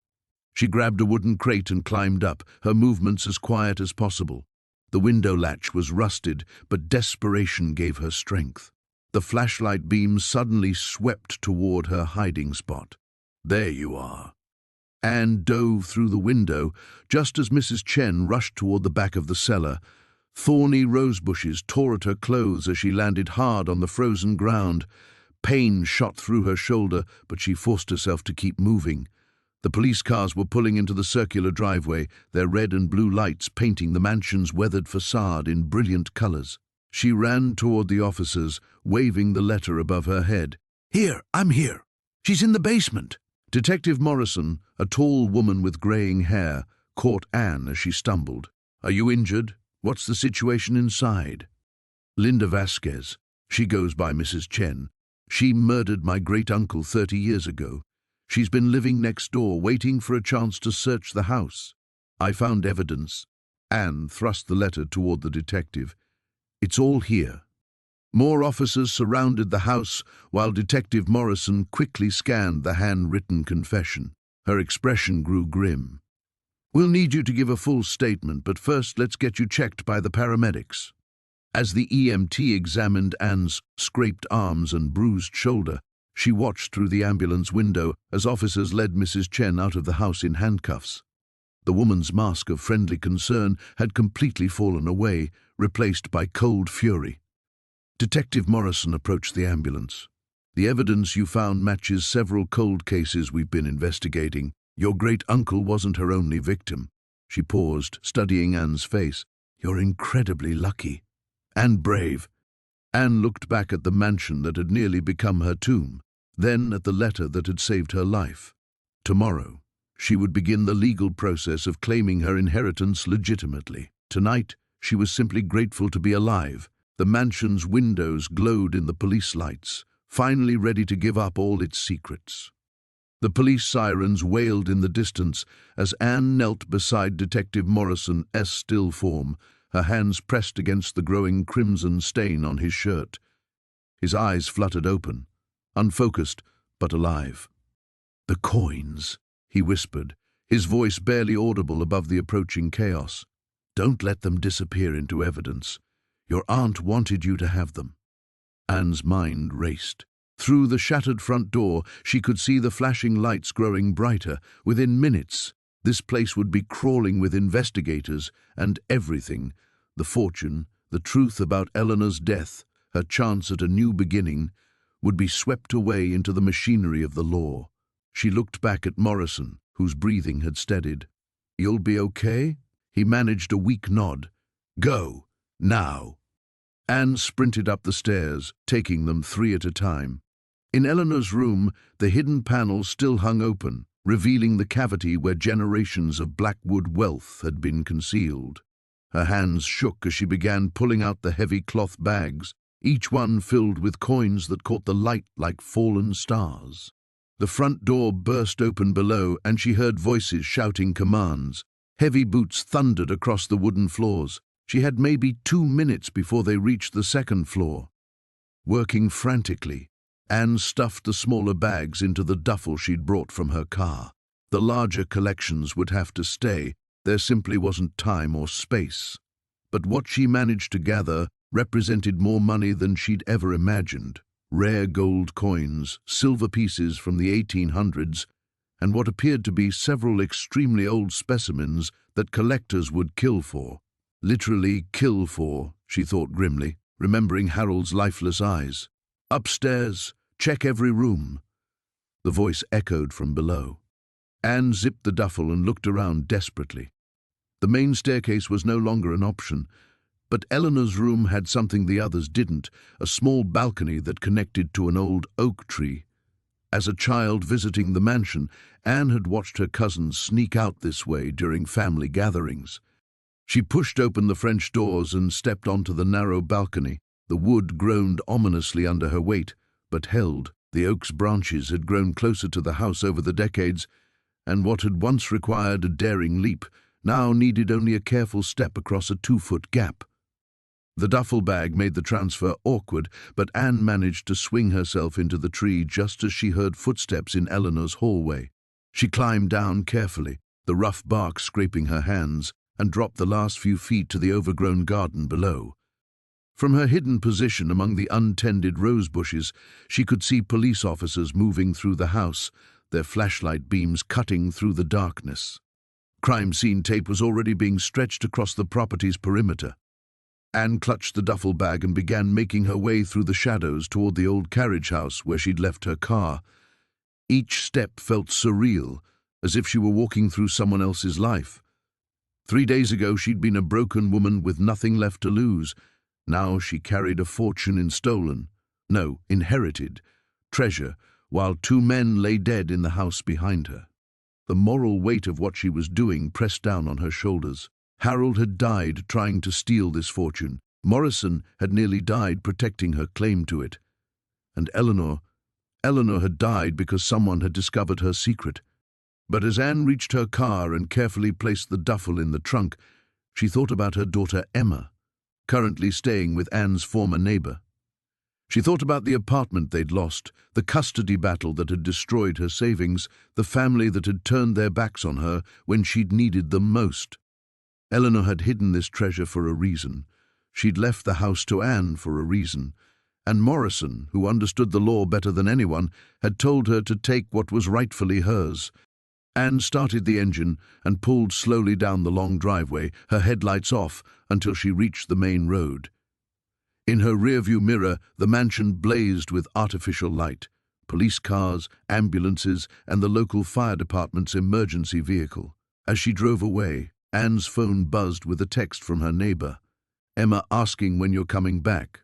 She grabbed a wooden crate and climbed up, her movements as quiet as possible. The window latch was rusted, but desperation gave her strength. The flashlight beam suddenly swept toward her hiding spot. "There you are." Anne dove through the window, just as Mrs. Chen rushed toward the back of the cellar. Thorny rose bushes tore at her clothes as she landed hard on the frozen ground. Pain shot through her shoulder, but she forced herself to keep moving. The police cars were pulling into the circular driveway, their red and blue lights painting the mansion's weathered facade in brilliant colors. She ran toward the officers, waving the letter above her head. "Here, I'm here. She's in the basement." Detective Morrison, a tall woman with graying hair, caught Anne as she stumbled. "Are you injured? What's the situation inside?" "Linda Vasquez. She goes by Mrs. Chen. She murdered my great-uncle 30 years ago. She's been living next door, waiting for a chance to search the house. I found evidence." Anne thrust the letter toward the detective. "It's all here." More officers surrounded the house while Detective Morrison quickly scanned the handwritten confession. Her expression grew grim. "We'll need you to give a full statement, but first let's get you checked by the paramedics." As the EMT examined Anne's scraped arms and bruised shoulder, she watched through the ambulance window as officers led Mrs. Chen out of the house in handcuffs. The woman's mask of friendly concern had completely fallen away, replaced by cold fury. Detective Morrison approached the ambulance. "The evidence you found matches several cold cases we've been investigating. Your great-uncle wasn't her only victim." She paused, studying Anne's face. "You're incredibly lucky. And brave." Anne looked back at the mansion that had nearly become her tomb, then at the letter that had saved her life. Tomorrow, she would begin the legal process of claiming her inheritance legitimately. Tonight, she was simply grateful to be alive. The mansion's windows glowed in the police lights, finally ready to give up all its secrets. The police sirens wailed in the distance as Anne knelt beside Detective Morrison's still form, her hands pressed against the growing crimson stain on his shirt. His eyes fluttered open, unfocused but alive. "The coins," he whispered, his voice barely audible above the approaching chaos. "Don't let them disappear into evidence. Your aunt wanted you to have them." Anne's mind raced. Through the shattered front door, she could see the flashing lights growing brighter. Within minutes, this place would be crawling with investigators, and everything, the fortune, the truth about Eleanor's death, her chance at a new beginning, would be swept away into the machinery of the law. She looked back at Morrison, whose breathing had steadied. "You'll be okay?" He managed a weak nod. "Go. Now." Anne sprinted up the stairs, taking them 3 at a time. In Eleanor's room, the hidden panel still hung open, revealing the cavity where generations of Blackwood wealth had been concealed. Her hands shook as she began pulling out the heavy cloth bags, each one filled with coins that caught the light like fallen stars. The front door burst open below, and she heard voices shouting commands. Heavy boots thundered across the wooden floors. She had maybe 2 minutes before they reached the second floor. Working frantically, Anne stuffed the smaller bags into the duffel she'd brought from her car. The larger collections would have to stay. There simply wasn't time or space. But what she managed to gather represented more money than she'd ever imagined. Rare gold coins, silver pieces from the 1800s, and what appeared to be several extremely old specimens that collectors would kill for. Literally kill for, she thought grimly, remembering Harold's lifeless eyes. "Upstairs, check every room." The voice echoed from below. Anne zipped the duffel and looked around desperately. The main staircase was no longer an option, but Eleanor's room had something the others didn't, a small balcony that connected to an old oak tree. As a child visiting the mansion, Anne had watched her cousins sneak out this way during family gatherings. She pushed open the French doors and stepped onto the narrow balcony. The wood groaned ominously under her weight, but held. The oak's branches had grown closer to the house over the decades, and what had once required a daring leap now needed only a careful step across a 2-foot gap. The duffel bag made the transfer awkward, but Anne managed to swing herself into the tree just as she heard footsteps in Eleanor's hallway. She climbed down carefully, the rough bark scraping her hands, and dropped the last few feet to the overgrown garden below. From her hidden position among the untended rose bushes, she could see police officers moving through the house, their flashlight beams cutting through the darkness. Crime scene tape was already being stretched across the property's perimeter. Anne clutched the duffel bag and began making her way through the shadows toward the old carriage house where she'd left her car. Each step felt surreal, as if she were walking through someone else's life. 3 days ago, she'd been a broken woman with nothing left to lose. Now she carried a fortune inherited treasure, while 2 men lay dead in the house behind her. The moral weight of what she was doing pressed down on her shoulders. Harold had died trying to steal this fortune. Morrison had nearly died protecting her claim to it. And Eleanor had died because someone had discovered her secret. But as Anne reached her car and carefully placed the duffel in the trunk, she thought about her daughter Emma, currently staying with Anne's former neighbor. She thought about the apartment they'd lost, the custody battle that had destroyed her savings, the family that had turned their backs on her when she'd needed them most. Eleanor had hidden this treasure for a reason. She'd left the house to Anne for a reason. And Morrison, who understood the law better than anyone, had told her to take what was rightfully hers. Anne started the engine and pulled slowly down the long driveway, her headlights off, until she reached the main road. In her rearview mirror, the mansion blazed with artificial light. Police cars, ambulances, and the local fire department's emergency vehicle. As she drove away, Anne's phone buzzed with a text from her neighbor. "Emma asking when you're coming back.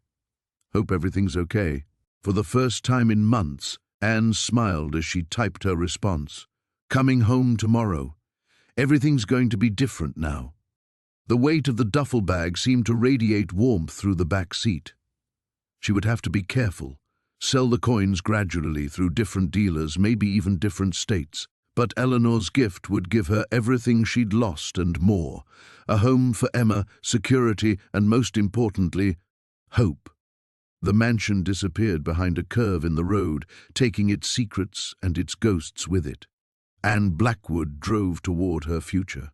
Hope everything's okay." For the first time in months, Anne smiled as she typed her response. "Coming home tomorrow. Everything's going to be different now." The weight of the duffel bag seemed to radiate warmth through the back seat. She would have to be careful, sell the coins gradually through different dealers, maybe even different states. But Eleanor's gift would give her everything she'd lost and more. A home for Emma, security, and most importantly, hope. The mansion disappeared behind a curve in the road, taking its secrets and its ghosts with it. Anne Blackwood drove toward her future.